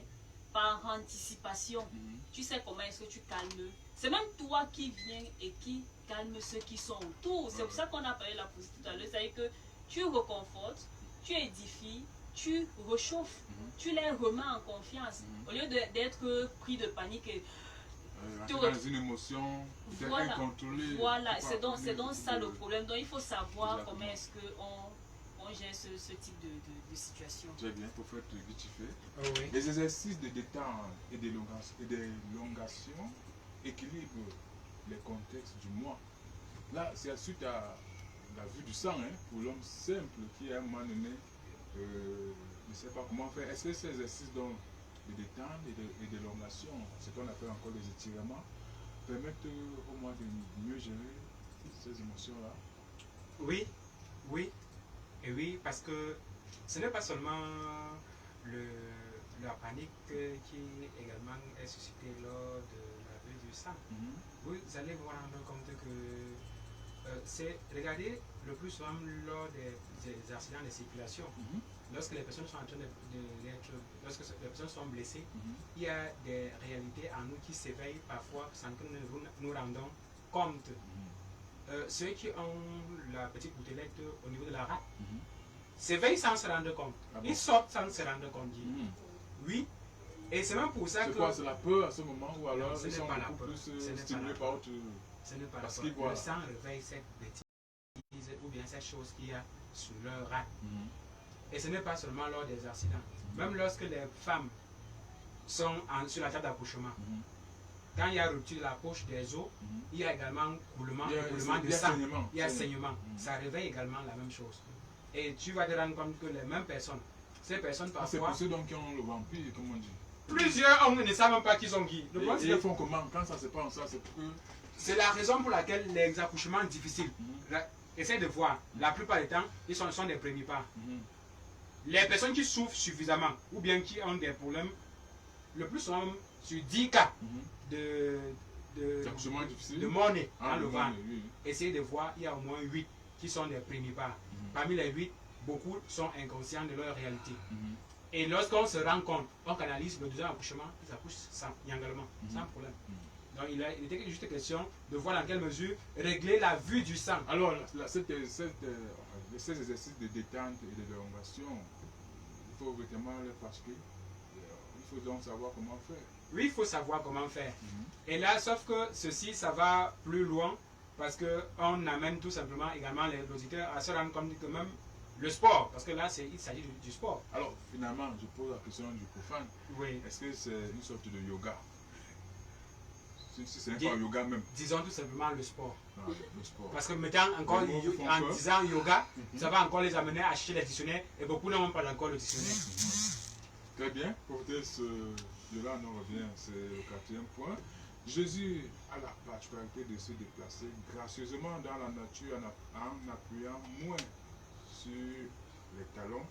S2: par anticipation, tu sais comment est-ce que tu calmes. C'est même toi qui viens et qui calme ceux qui sont autour. C'est pour ça qu'on a parlé de la position tout à l'heure. C'est-à-dire que tu reconfortes, tu édifies, tu réchauffes, tu les remets en confiance. Au lieu d'être pris de panique et
S4: dans une émotion
S2: voilà,
S4: incontrôlée.
S2: voilà, c'est donc ça le problème. Donc il faut savoir comment est-ce qu'on gère ce type de situation.
S4: Très bien, prophète Guitifé.
S1: Oui.
S4: Les exercices de détente et d'élongation équilibrent les contextes du moi. Là, c'est suite à la vue du sang, hein, pour l'homme simple qui à un moment donné ne sait pas comment faire. Est-ce que ces exercices donc, de détente et d'élongation, ce qu'on appelle encore les étirements, permettent au moins de mieux gérer ces émotions-là?
S1: Oui, oui, et oui, parce que ce n'est pas seulement la panique qui également est suscitée lors de la vue du sang. Vous allez vous rendre compte que regardez le plus souvent lors des accidents de circulation, lorsque les personnes sont en train lorsque les personnes sont blessées, il y a des réalités en nous qui s'éveillent parfois sans que nous nous rendons compte. Ceux qui ont la petite bouteillette au niveau de la rate s'éveillent sans se rendre compte.
S4: Ah bon?
S1: Ils sortent sans se rendre compte. Oui. Et c'est même pour ça que...
S4: C'est quoi? C'est la peur à ce moment ou alors
S1: ce
S4: ils sont
S1: pas la
S4: beaucoup
S1: peur.
S4: plus
S1: Ce n'est pas
S4: stimulés
S1: la
S4: par
S1: peur.
S4: autre...
S1: Ce n'est pas
S4: Parce
S1: la
S4: qu'ils
S1: peur.
S4: voient.
S1: Le sang réveille cette bêtise ou bien cette chose qu'il y a sur leur rate. Et ce n'est pas seulement lors des accidents. Même lorsque les femmes sont sur la table d'accouchement, quand il y a rupture de la poche des os, il y a également coulement de sang, il y a saignement. Ça réveille également la même chose. Et tu vas te rendre compte que les mêmes personnes, ces personnes
S4: C'est
S1: parfois...
S4: pour ceux donc qui ont le vampire, comme on dit.
S1: Plusieurs hommes ne savent même pas qu'ils sont qui.
S4: Et ils font comment? Quand ça se passe, ça c'est pour que...
S1: C'est la raison pour laquelle les accouchements difficiles, essaie de voir, la plupart du temps, ils sont des premiers pas. Les personnes qui souffrent suffisamment, ou bien qui ont des problèmes, le plus souvent, sur 10 cas de monnaie dans le ventre, essayez de voir, il y a au moins 8 qui sont des premiers pas. Parmi les 8, beaucoup sont inconscients de leur réalité. Et lorsqu'on se rend compte, on canalise le deuxième accouchement, ils accouchent sans problème. Donc il était juste question de voir dans quelle mesure régler la vue du sang.
S4: Alors, ces exercices de détente et d'élongation, il faut vraiment les pratiquer. Il faut donc savoir comment faire.
S1: Oui, il faut savoir comment faire. Et là, sauf que ceci, ça va plus loin parce qu'on amène tout simplement également l'auditeur à se rendre compte que même le sport, parce que là, il s'agit du sport.
S4: Alors, finalement, je pose la question du profane.
S1: Oui.
S4: Est-ce que c'est une sorte de yoga? Si ce n'est pas yoga même.
S1: Disons tout simplement le sport.
S4: Le sport.
S1: Parce que mettant encore en disant yoga, ça va encore les amener à acheter les dictionnaires et beaucoup n'ont pas encore le dictionnaire.
S4: Très bien. Pour de là, on revient, c'est le 4e point. Jésus a la particularité de se déplacer gracieusement dans la nature en appuyant moins sur les talons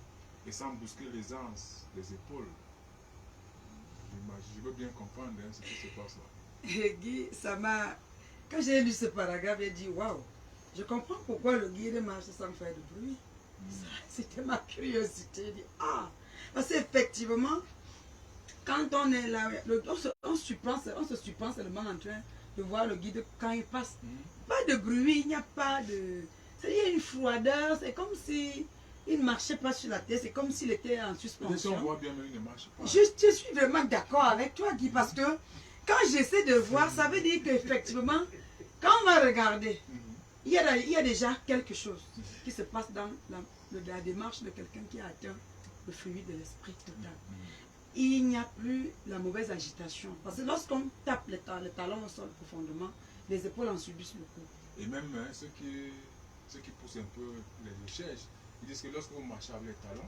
S4: et sans bousquer les anses des épaules. Je veux bien comprendre ce qui se passe là.
S3: Guy, ça m'a... Quand j'ai lu ce paragraphe, j'ai dit waouh, je comprends pourquoi le guide marche sans faire de bruit. C'était ma curiosité. J'ai dit, parce qu'effectivement, quand on est là, on se surprend seulement en train de voir le guide quand il passe. Pas de bruit, il n'y a pas de... Il y a une froideur, c'est comme si il ne marchait pas sur la terre, c'est comme s'il était en suspension.
S4: On voit bien, mais il ne marche pas.
S3: Je suis vraiment d'accord avec toi, Guy, parce que quand j'essaie de voir, ça veut dire qu'effectivement, quand on va regarder, il y a déjà quelque chose qui se passe dans la démarche de quelqu'un qui a atteint le fluide de l'esprit total. Il n'y a plus la mauvaise agitation. Parce que lorsqu'on tape les talons au sol profondément, les épaules en subissent le coup.
S4: Et même ceux qui poussent un peu les recherches, ils disent que lorsque vous marchez avec les talons,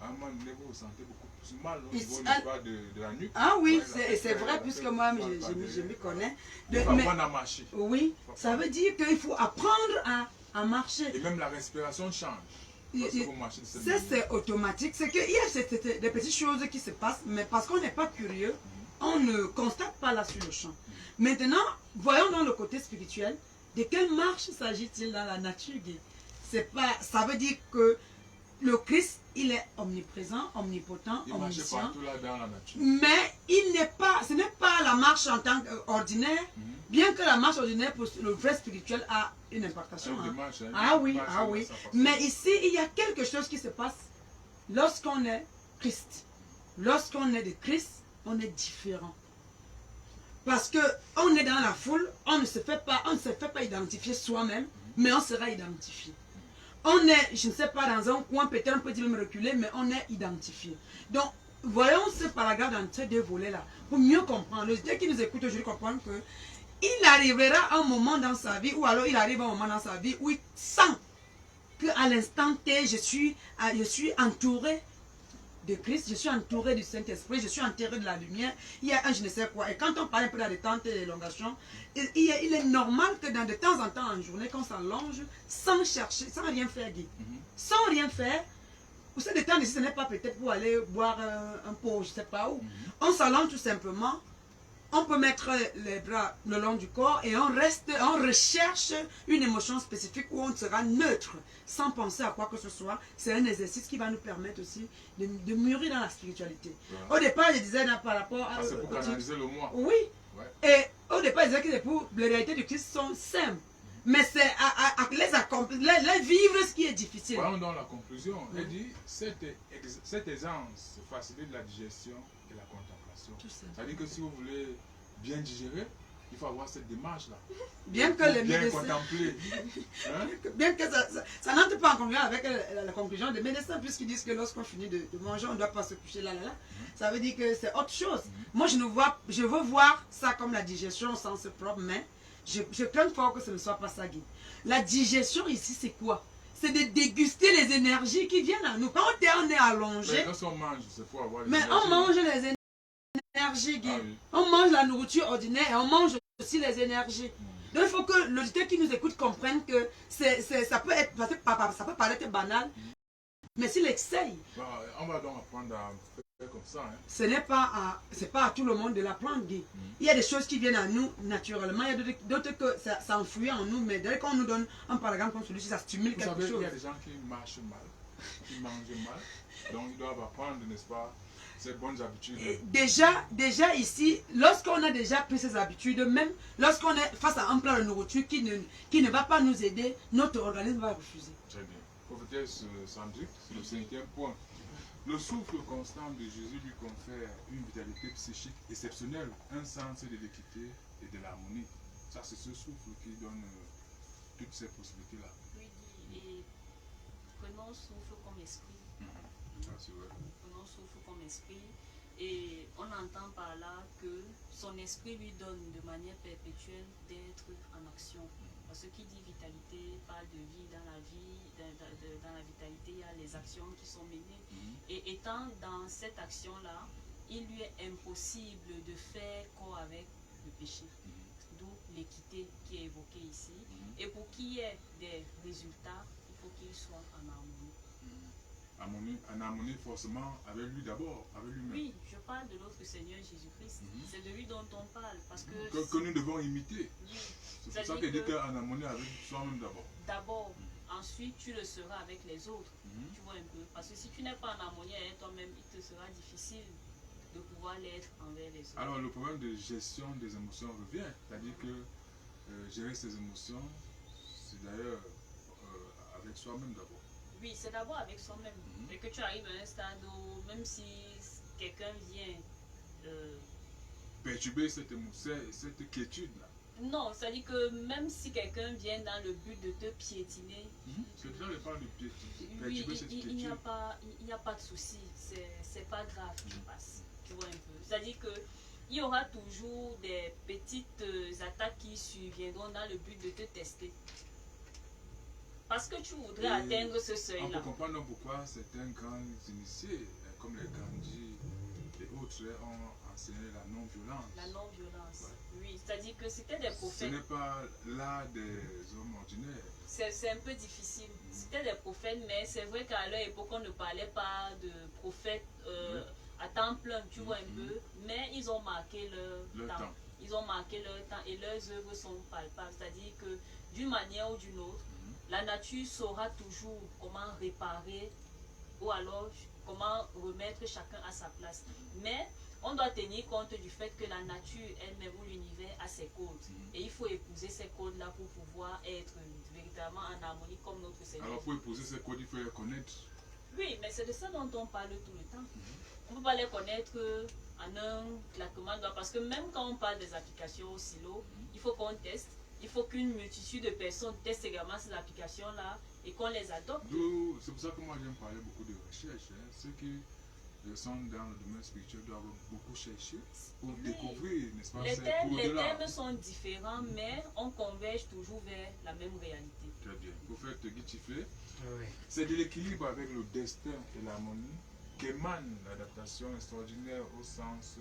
S4: à un moment donné, vous vous sentez beaucoup plus mal au
S3: Ici,
S4: niveau de la nuque.
S3: Ah oui,
S4: Ouais,
S3: c'est vrai, puisque moi, je m'y connais.
S4: Il faut apprendre à marcher.
S3: Oui, ça veut dire qu'il faut apprendre à marcher.
S4: Et même la respiration change. Parce que vous marchez de cette
S3: Ça,
S4: manière.
S3: c'est automatique. C'est qu'il y a des petites choses qui se passent, mais parce qu'on n'est pas curieux, on ne constate pas là sur le champ. Maintenant, voyons dans le côté spirituel, de quelle marche s'agit-il dans la nature, Guy? C'est pas, ça veut dire que le Christ, il est omniprésent, omnipotent,
S4: Il marche
S3: omniscient.
S4: partout là dans la nature.
S3: Mais ce n'est pas la marche en tant qu'ordinaire, bien que la marche ordinaire pour le vrai spirituel a une impactation.
S4: Une
S3: Hein.
S4: démarche, hein,
S3: Ah
S4: une
S3: oui,
S4: marche,
S3: ah oui.
S4: ça passe.
S3: Mais ici, il y a quelque chose qui se passe lorsqu'on est Christ. Lorsqu'on est de Christ, on est différent. Parce que on est dans la foule, on ne se fait pas identifier soi-même, mais on sera identifié. On est, je ne sais pas, dans un coin, peut-être on peut dire même reculer, mais on est identifié. Donc, voyons ce paragraphe dans ces deux volets-là, pour mieux comprendre. Le Dieu qui nous écoute aujourd'hui comprendre que il arrivera un moment dans sa vie, ou alors il arrive un moment dans sa vie où il sent qu'à l'instant T, je suis entouré de Christ, je suis entouré du Saint-Esprit, je suis enterré de la lumière, il y a un je ne sais quoi. Et quand on parle un peu de la détente et de l'élongation, il est normal que de temps en temps en journée, qu'on s'allonge sans chercher, sans rien faire, Guy. Sans rien faire. Pour se détendre ici, ce n'est pas peut-être pour aller boire un pot, je ne sais pas où. On s'allonge tout simplement. On peut mettre les bras le long du corps et on recherche une émotion spécifique où on sera neutre, sans penser à quoi que ce soit. C'est un exercice qui va nous permettre aussi de mûrir dans la spiritualité. Ouais. Au départ, je disais par rapport à...
S4: c'est pour canaliser le moi.
S3: Oui. Ouais. Et au départ, je disais que les réalités du Christ sont simples. Mais c'est à les vivre ce qui est difficile.
S4: Voyons dans la conclusion. Elle dit, cette aisance facilite la digestion et la contemplation. C'est-à-dire que si vous voulez bien digérer, il faut avoir cette démarche-là.
S3: Bien que les médecins...
S4: contempler. Hein?
S3: Bien que ça n'entre pas en conclusion avec la conclusion des médecins, puisqu'ils disent que lorsqu'on finit de manger, on ne doit pas se coucher là. Ça veut dire que c'est autre chose. Moi, je veux voir ça comme la digestion au sens propre, mais je crains fort que ce ne soit pas ça, Guy. La digestion ici, c'est quoi? C'est de déguster les énergies qui viennent à nous. Quand on est allongé...
S4: Mais lorsqu'on mange, c'est pour avoir les
S3: mais
S4: énergies.
S3: on mange les énergies, Guy. Ah, oui. On mange la nourriture ordinaire et on mange aussi les énergies. Donc il faut que l'auditeur qui nous écoute comprenne que ça peut paraître banal, mais s'il essaye...
S4: on va donc apprendre à faire comme ça. Hein.
S3: Ce n'est pas à tout le monde de l'apprendre, Guy. Il y a des choses qui viennent à nous naturellement, il y a d'autres que ça enfouit en nous, mais dès qu'on nous donne un paragraphe comme celui-ci, ça stimule quelque chose.
S4: Il y a des gens qui marchent mal, qui mangent mal, donc ils doivent apprendre, n'est-ce pas, ces bonnes habitudes.
S3: Déjà ici, lorsqu'on a déjà pris ces habitudes, même lorsqu'on est face à un plat de nourriture qui ne va pas nous aider, notre organisme va refuser.
S4: Très bien. Prophétesse Sandrick, c'est le 5e point. Le souffle constant de Jésus lui confère une vitalité psychique exceptionnelle, un sens de l'équité et de l'harmonie. Ça, c'est ce souffle qui donne toutes ces possibilités-là.
S2: Oui, et prenons souffle comme esprit.
S4: Ça, c'est vrai.
S2: Prenons souffle comme esprit. Et on entend par là que son esprit lui donne de manière perpétuelle d'être en action. Parce que qui dit vitalité parle de vie. Dans la vie, dans la vitalité, il y a les actions qui sont menées. Et étant dans cette action-là, il lui est impossible de faire corps avec le péché. D'où l'équité qui est évoquée ici. Et pour qu'il y ait des résultats, il faut qu'il soit en harmonie.
S4: En harmonie forcément avec lui d'abord, avec lui-même.
S2: Oui, je parle de notre Seigneur Jésus-Christ. C'est de lui dont on parle. Parce
S4: que nous devons imiter.
S2: Oui.
S4: C'est pour ça qu'il dit qu'en harmonie avec soi-même d'abord.
S2: D'abord, ensuite tu le seras avec les autres. Tu vois un peu. Parce que si tu n'es pas en harmonie avec toi-même, il te sera difficile de pouvoir l'être envers les autres.
S4: Alors le problème de gestion des émotions revient. C'est-à-dire que gérer ses émotions, c'est d'ailleurs avec soi-même d'abord.
S2: Oui, c'est d'abord avec soi-même. Et que tu arrives à un stade où même si quelqu'un vient...
S4: perturber cette quiétude-là.
S2: Non, c'est-à-dire que même si quelqu'un vient dans le but de te piétiner...
S4: C'est déjà le pas de piétiner.
S2: Oui, il n'y a pas de souci. C'est pas grave qui passe. Tu vois un peu. C'est-à-dire que il y aura toujours des petites attaques qui surviendront dans le but de te tester. parce que tu voudrais atteindre ce seuil-là.
S4: On peut comprendre pourquoi certains grands initiés, comme les Gandhi et autres, ont enseigné la non-violence.
S2: La non-violence, oui. C'est-à-dire que c'était des prophètes.
S4: Ce n'est pas l'art des hommes ordinaires.
S2: C'est un peu difficile. C'était des prophètes, mais c'est vrai qu'à leur époque, on ne parlait pas de prophètes à temps plein, tu vois un peu. Mais ils ont marqué leur temps. Ils ont marqué leur temps et leurs œuvres sont palpables. C'est-à-dire que d'une manière ou d'une autre, la nature saura toujours comment réparer ou alors comment remettre chacun à sa place. Mais on doit tenir compte du fait que la nature elle-même ou l'univers a ses codes. Et il faut épouser ces codes-là pour pouvoir être véritablement en harmonie comme notre Seigneur.
S4: Alors pour épouser ces codes, il faut les connaître.
S2: Oui, mais c'est de ça dont on parle tout le temps. On ne peut pas les connaître en un claquement de doigts. Parce que même quand on parle des applications au silo, il faut qu'on teste. Il faut qu'une multitude de personnes testent également ces applications-là et qu'on les adopte.
S4: C'est pour ça que moi j'aime parler beaucoup de recherche. Ceux qui sont dans le domaine spirituel doivent beaucoup chercher pour découvrir, n'est-ce pas?
S2: Les thèmes sont différents, mais on converge toujours vers la même réalité.
S4: Très bien. Prophète Guitifé, c'est de l'équilibre avec le destin et l'harmonie qu'émane l'adaptation extraordinaire au sens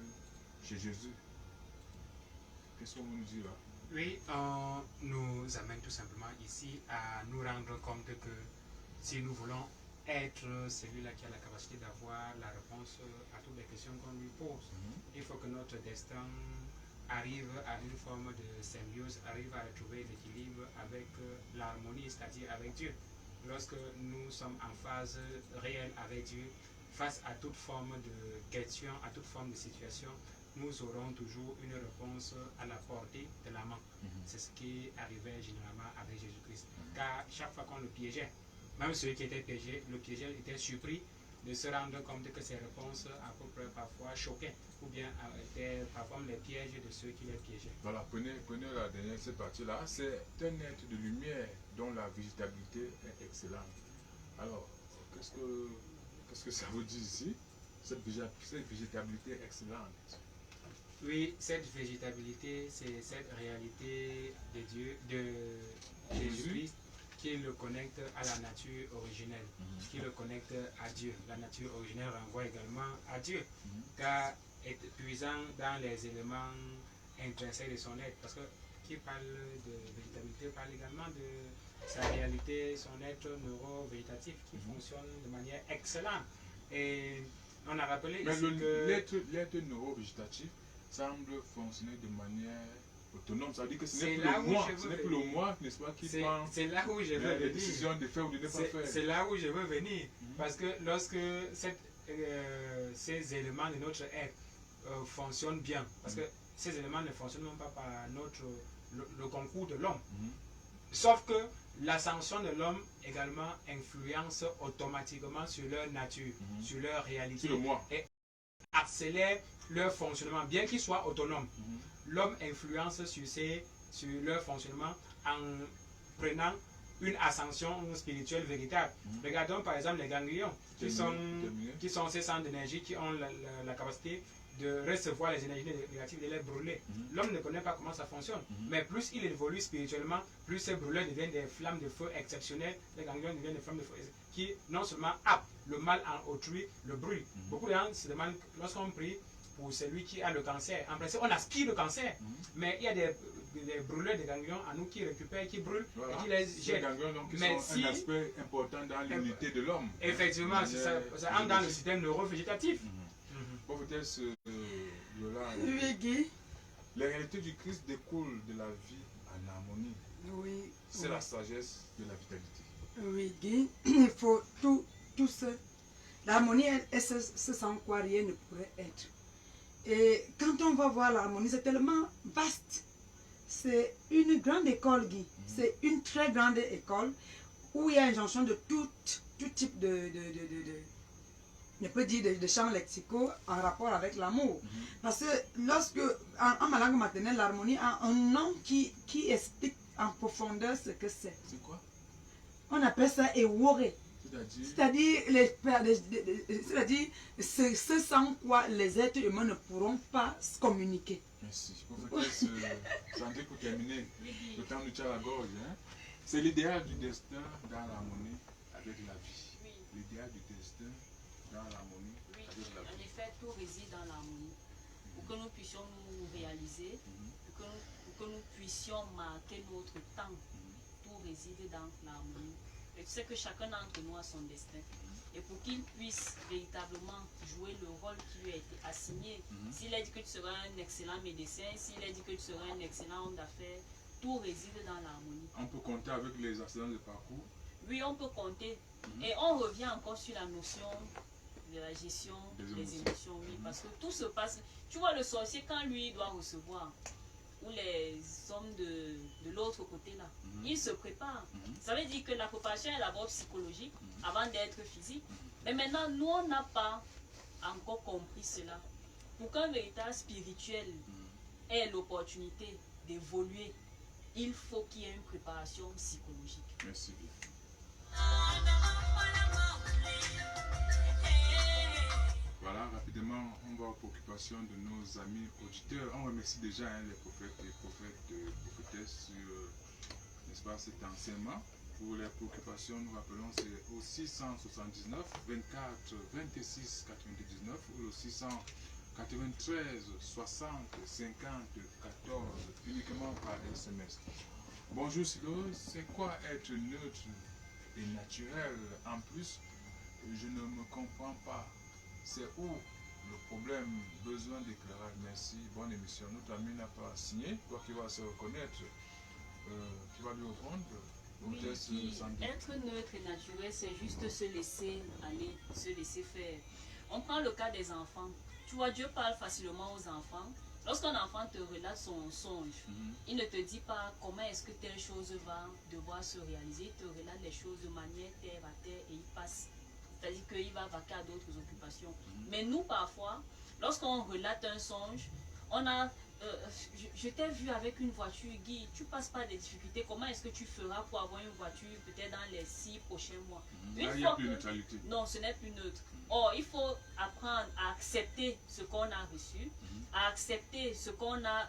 S4: chez Jésus. Qu'est-ce que vous nous dites là?
S5: Oui, on nous amène tout simplement ici à nous rendre compte que si nous voulons être celui-là qui a la capacité d'avoir la réponse à toutes les questions qu'on lui pose, il faut que notre destin arrive à une forme de symbiose, arrive à trouver l'équilibre avec l'harmonie, c'est-à-dire avec Dieu. Lorsque nous sommes en phase réelle avec Dieu, face à toute forme de question, à toute forme de situation, nous aurons toujours une réponse à la portée de la main. C'est ce qui arrivait généralement avec Jésus-Christ. Car chaque fois qu'on le piégeait, même celui qui était piégé, le piégeur était surpris de se rendre compte que ses réponses à peu près parfois choquaient, ou bien étaient parfois les pièges de ceux qui les piégeaient. Voilà,
S4: prenez la dernière cette partie-là. C'est un être de lumière dont la végétabilité est excellente. Alors, qu'est-ce que ça veut dire ici? Cette végétabilité excellente.
S5: Oui, cette végétabilité, c'est cette réalité de Dieu, de Jésus-Christ, qui le connecte à la nature originelle, qui le connecte à Dieu. La nature originelle renvoie également à Dieu, car est puisant dans les éléments intrinsèques de son être. Parce que qui parle de végétabilité parle également de sa réalité, son être neuro-végétatif qui fonctionne de manière excellente. Et on a rappelé
S4: mais
S5: ici que
S4: l'être neuro-végétatif semble fonctionner de manière autonome. Ça veut dire que ce n'est plus le moi, n'est-ce pas, qui prend
S5: là où je veux
S4: les décisions de faire ou de ne pas faire.
S5: C'est là où je veux venir. Parce que lorsque ces éléments de notre être fonctionnent bien, parce que ces éléments ne fonctionnent même pas par le concours de l'homme. Sauf que l'ascension de l'homme également influence automatiquement sur leur nature, sur leur réalité.
S4: Sur le moi.
S5: Et accélère leur fonctionnement, bien qu'ils soient autonomes. L'homme influence sur leur fonctionnement en prenant une ascension spirituelle véritable. Regardons par exemple les ganglions, qui sont ces centres d'énergie qui ont la capacité de recevoir les énergies négatives et de les brûler. L'homme ne connaît pas comment ça fonctionne, mais plus il évolue spirituellement, plus ces brûleurs deviennent des flammes de feu exceptionnelles, les ganglions deviennent des flammes de feu qui non seulement happent le mal en autrui, le brûlent. Beaucoup de gens se demandent, lorsqu'on prie pour celui qui a le cancer, en principe on aspire le cancer, mais il y a des brûleurs de ganglions à nous qui récupèrent, qui brûlent et qui les jettent.
S4: Les ganglions donc,
S5: mais
S4: sont un aspect important dans l'unité de l'homme.
S5: Effectivement, ça entre dans le système neurovégétatif.
S4: Prophétesse Yola, les réalités du Christ découlent de la vie en harmonie.
S3: Oui.
S4: C'est la sagesse de la vitalité.
S3: Oui, Guy, il faut tout ce. L'harmonie est ce sans quoi rien ne pourrait être. Et quand on va voir l'harmonie, c'est tellement vaste. C'est une grande école, Guy. C'est une très grande école où il y a une jonction de tout type je peux dire de champs lexicaux en rapport avec l'amour. Parce que lorsque, en ma langue maternelle, l'harmonie a un nom qui explique en profondeur ce que c'est.
S4: C'est quoi?
S3: On appelle ça Ewore. C'est-à-dire ce sans quoi les êtres humains ne pourront pas se communiquer.
S4: Merci. Prophétesse Sandrine, pour terminer, le temps nous tient à la gorge. C'est l'idéal du destin dans l'harmonie avec la vie.
S2: Oui.
S4: L'idéal du destin dans l'harmonie
S2: Oui,
S4: avec la
S2: en
S4: vie.
S2: effet, tout réside dans l'harmonie. Pour que nous puissions nous réaliser, pour que nous puissions marquer notre temps, tout réside dans l'harmonie. Et tu sais que chacun d'entre nous a son destin. Et pour qu'il puisse véritablement jouer le rôle qui lui a été assigné, s'il a dit que tu seras un excellent médecin, s'il a dit que tu seras un excellent homme d'affaires, tout réside dans l'harmonie.
S4: On peut compter avec les accidents de parcours.
S2: Oui, on peut compter. Et on revient encore sur la notion de la gestion des émotions, oui, parce que tout se passe. Tu vois, le sorcier, quand lui doit recevoir, ou les hommes de l'autre côté là, il se prépare. Ça veut dire que la préparation est d'abord psychologique avant d'être physique. Mais maintenant, nous, on n'a pas encore compris cela. Pour qu'un véritable spirituel ait l'opportunité d'évoluer, il faut qu'il y ait une préparation psychologique.
S4: Merci bien. Voilà, rapidement, on va aux préoccupations de nos amis auditeurs. On remercie déjà les prophètes et prophétesses sur, n'est-ce pas, cet enseignement. Pour les préoccupations, nous rappelons, c'est au 679 24 26 99 ou au 693 60 50 14 uniquement par SMS. Bonjour Silo, c'est quoi être neutre et naturel? En plus, je ne me comprends pas. C'est où le problème? Besoin d'éclairage. Merci. Bonne émission. Notre ami n'a pas signé. Toi qui vas se reconnaître, tu vas lui répondre.
S2: Oui, être neutre et naturel, c'est juste se laisser aller, se laisser faire. On prend le cas des enfants. Tu vois, Dieu parle facilement aux enfants. Lorsqu'un enfant te relate son songe, il ne te dit pas comment est-ce que telle chose va devoir se réaliser. Il te relate les choses de manière terre à terre et il passe. C'est-à-dire qu'il va vaquer à d'autres occupations. Mais nous, parfois, lorsqu'on relate un songe, on a... je t'ai vu avec une voiture, Guy, tu passes pas des difficultés. Comment est-ce que tu feras pour avoir une voiture peut-être dans les 6 prochains mois?
S4: Là, il n'y a plus de neutralité.
S2: Non, ce n'est plus neutre. Or, il faut apprendre à accepter ce qu'on a reçu, à accepter ce qu'on a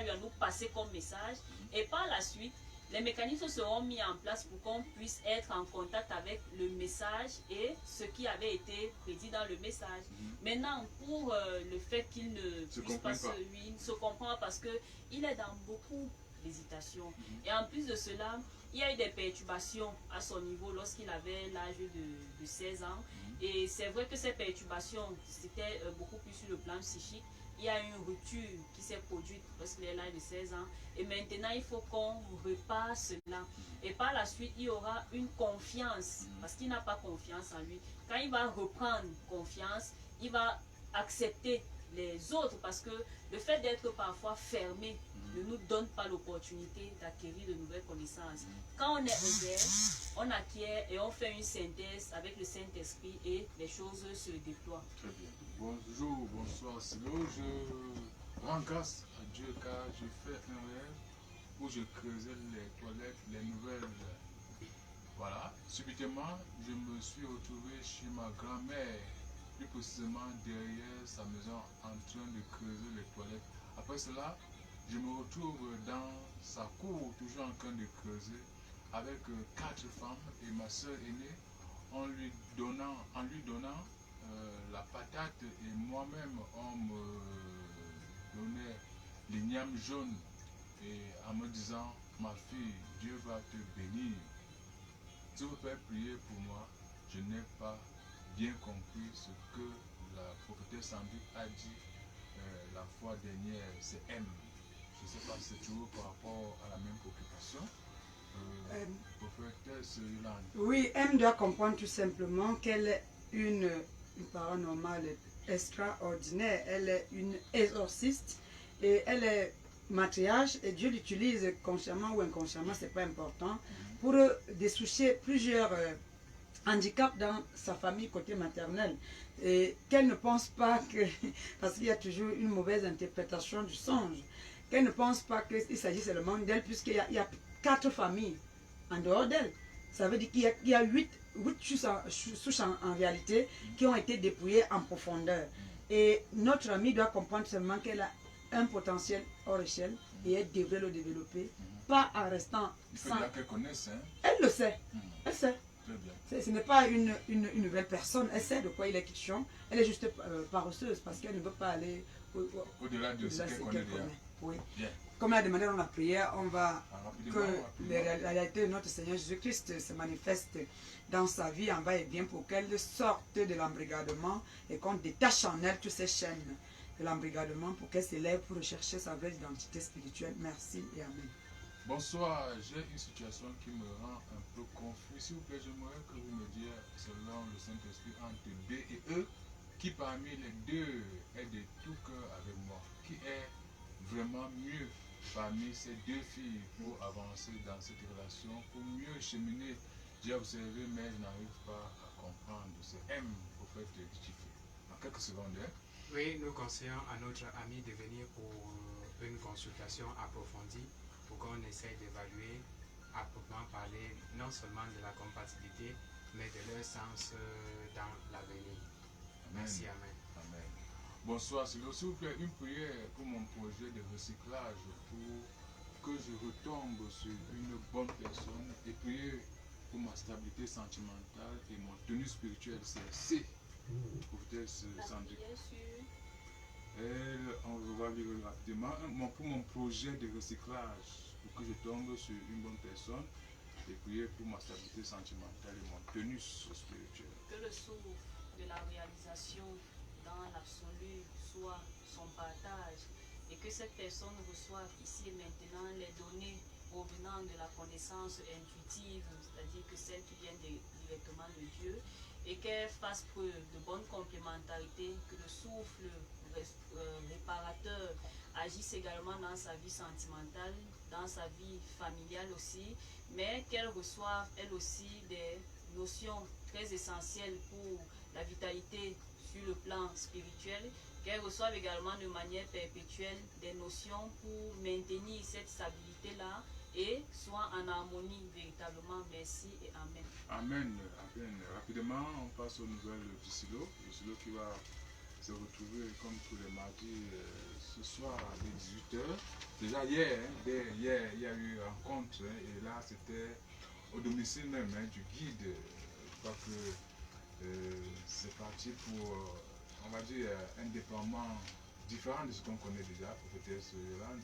S2: eu à nous passer comme message. Et par la suite, les mécanismes seront mis en place pour qu'on puisse être en contact avec le message et ce qui avait été prédit dans le message. Maintenant, pour le fait qu'il ne puisse pas se comprendre parce qu'il est dans beaucoup d'hésitations. Et en plus de cela, il y a eu des perturbations à son niveau lorsqu'il avait l'âge de 16 ans. Et c'est vrai que ces perturbations, c'était beaucoup plus sur le plan psychique. Il y a une rupture qui s'est produite lorsqu'il est l'âge de 16 ans. Et maintenant, il faut qu'on repart cela. Et par la suite, il y aura une confiance, parce qu'il n'a pas confiance en lui. Quand il va reprendre confiance, il va accepter les autres, parce que le fait d'être parfois fermé ne nous donne pas l'opportunité d'acquérir de nouvelles connaissances. Quand on est ouvert, on acquiert et on fait une synthèse avec le Saint-Esprit et les choses se déploient.
S4: Très bien. Bonjour, bonsoir Silo. Je rends grâce à Dieu car j'ai fait un rêve où je creusais les toilettes, les nouvelles. Voilà. Subitement, je me suis retrouvé chez ma grand-mère, plus précisément derrière sa maison, en train de creuser les toilettes. Après cela, je me retrouve dans sa cour, toujours en train de creuser, avec 4 femmes et ma soeur aînée, en lui donnant la patate, et moi-même on me donnait l'igname jaune et en me disant: ma fille, Dieu va te bénir. Si vous pouvez prier pour moi, je n'ai pas bien compris ce que la prophétesse Sandrine a dit la fois dernière, c'est M. Je ne sais pas si c'est toujours par rapport à la même préoccupation. Prophétesse Yolande.
S3: Oui, M doit comprendre tout simplement qu'elle est une parole normale extraordinaire. Elle est une exorciste et elle est matriarche et Dieu l'utilise consciemment ou inconsciemment, c'est pas important, pour dessoucher plusieurs handicaps dans sa famille côté maternel. Et qu'elle ne pense pas que, parce qu'il y a toujours une mauvaise interprétation du songe, qu'elle ne pense pas qu'il s'agit seulement d'elle, puisqu'il y a 4 familles en dehors d'elle. Ça veut dire qu'il y a 8 souches en réalité qui ont été dépouillées en profondeur. Et notre amie doit comprendre seulement qu'elle a un potentiel hors échelle et elle devrait le développer, pas en restant
S4: Il
S3: sans...
S4: faut qu'elle connaisse, hein.
S3: Elle le sait, elle sait.
S4: Très bien.
S3: Ce n'est pas une nouvelle personne, elle sait de quoi il est question. Elle est juste paresseuse parce qu'elle ne veut pas aller
S4: Au-delà de ce qu'elle connaît déjà.
S3: Oui.
S4: Bien.
S3: Comme l'a demandé dans la prière, on va
S4: Rapidement,
S3: que la réalité de notre Seigneur Jésus-Christ se manifeste dans sa vie en bas et bien pour qu'elle sorte de l'embrigadement et qu'on détache en elle toutes ces chaînes de l'embrigadement pour qu'elle s'élève pour rechercher sa vraie identité spirituelle. Merci et amen.
S4: Bonsoir, j'ai une situation qui me rend un peu confus. S'il vous plaît, j'aimerais que vous me disiez, selon le Saint-Esprit, entre B et E, qui parmi les deux est de tout cœur avec moi? Qui est vraiment mieux parmi ces deux filles pour avancer dans cette relation, pour mieux cheminer? J'ai observé, mais je n'arrive pas à comprendre. C'est M, au fait, qui fait. En quelques secondes, hein?
S5: Oui, nous conseillons à notre ami de venir pour une consultation approfondie pour qu'on essaye d'évaluer, à proprement parler, non seulement de la compatibilité, mais de leur sens dans l'avenir. Merci, amen.
S4: Amen. Bonsoir, s'il vous plaît, une prière pour mon projet de recyclage, pour que je retombe sur une bonne personne et prier pour ma stabilité sentimentale et mon tenue spirituelle. C'est C. Prophétesse Sandrine. On va lire rapidement. Pour mon projet de recyclage, pour que je tombe sur une bonne personne et prier pour ma stabilité sentimentale et mon tenue spirituelle.
S2: Que le souffle de la réalisation dans l'absolu soit son partage et que cette personne reçoive ici et maintenant les données provenant de la connaissance intuitive, c'est-à-dire que celle qui vient directement de Dieu, et qu'elle fasse preuve de bonne complémentarité, que le souffle réparateur agisse également dans sa vie sentimentale, dans sa vie familiale aussi, mais qu'elle reçoive elle aussi des notions très essentielles pour la vitalité sur le plan spirituel, qu'elle reçoive également de manière perpétuelle des notions pour maintenir cette stabilité-là et soit en harmonie véritablement. Merci et amen.
S4: Amen. Amen. Rapidement, on passe aux nouvelles du silo. Le silo qui va se retrouver comme tous les mardis ce soir à 18h. Déjà hier, il y a eu une rencontre et là c'était au domicile même du guide. Je crois que c'est parti pour, on va dire, un déploiement différent de ce qu'on connaît déjà, peut-être sur Yolande.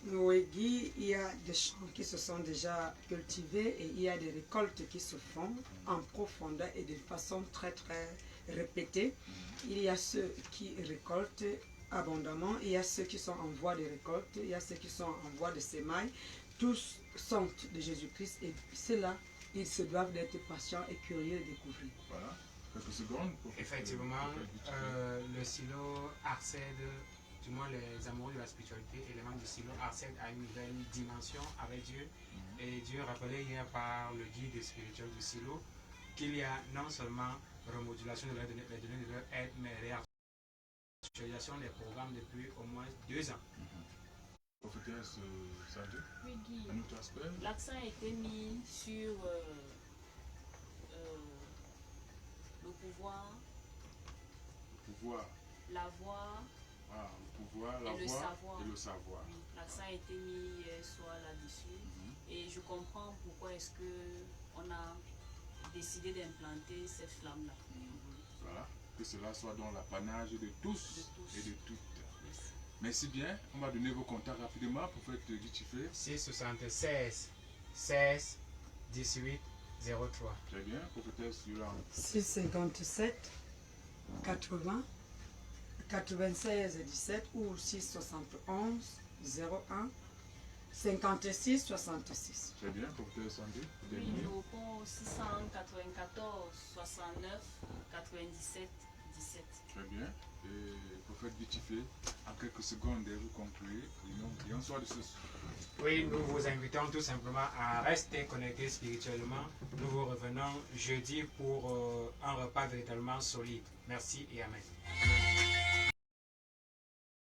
S3: Oui, Guy, il y a des champs qui se sont déjà cultivés et il y a des récoltes qui se font en profondeur et de façon très très répétée. Il y a ceux qui récoltent abondamment, il y a ceux qui sont en voie de récolte, il y a ceux qui sont en voie de sémaille. Tous sont de Jésus-Christ et ceux-là, ils se doivent d'être patients et curieux de découvrir.
S4: Voilà, quelques secondes.
S5: Effectivement, le silo accède, du moins les amoureux de la spiritualité, éléments du silo accèdent à une nouvelle dimension avec Dieu. Et Dieu rappelait hier par le guide spirituel du silo qu'il y a non seulement remodulation de les données de leur aide, mais réactualisation des programmes depuis au moins 2 ans.
S4: Prophétesse Sandrine,
S2: Oui, Guy.
S4: un autre aspect.
S2: L'accent a été mis sur le pouvoir, la voix,
S4: le pouvoir, la
S2: et le
S4: voix
S2: savoir.
S4: et le savoir.
S2: Oui, l'accent a été mis hier soir là-dessus. Et je comprends pourquoi est-ce qu'on a décidé d'implanter cette flamme-là.
S4: Voilà, que cela soit dans l'apanage de tous et de toutes.
S2: Merci.
S4: Merci bien. On va donner vos contacts rapidement pour faire Guitifé.
S5: 676 16 18 03.
S4: Très bien. Prophétesse Yolande.
S3: 657 80 96 17 ou 671 01 56 66.
S4: Très bien. Prophétesse Sandrine.
S2: Oui, nous repos 694 69 97 17.
S4: Très bien. Et prophète Guitifé, en quelques secondes, vous concluez. Et on soit de ce.
S5: Oui, nous vous invitons tout simplement à rester connectés spirituellement. Nous vous revenons jeudi pour un repas véritablement solide. Merci et amen.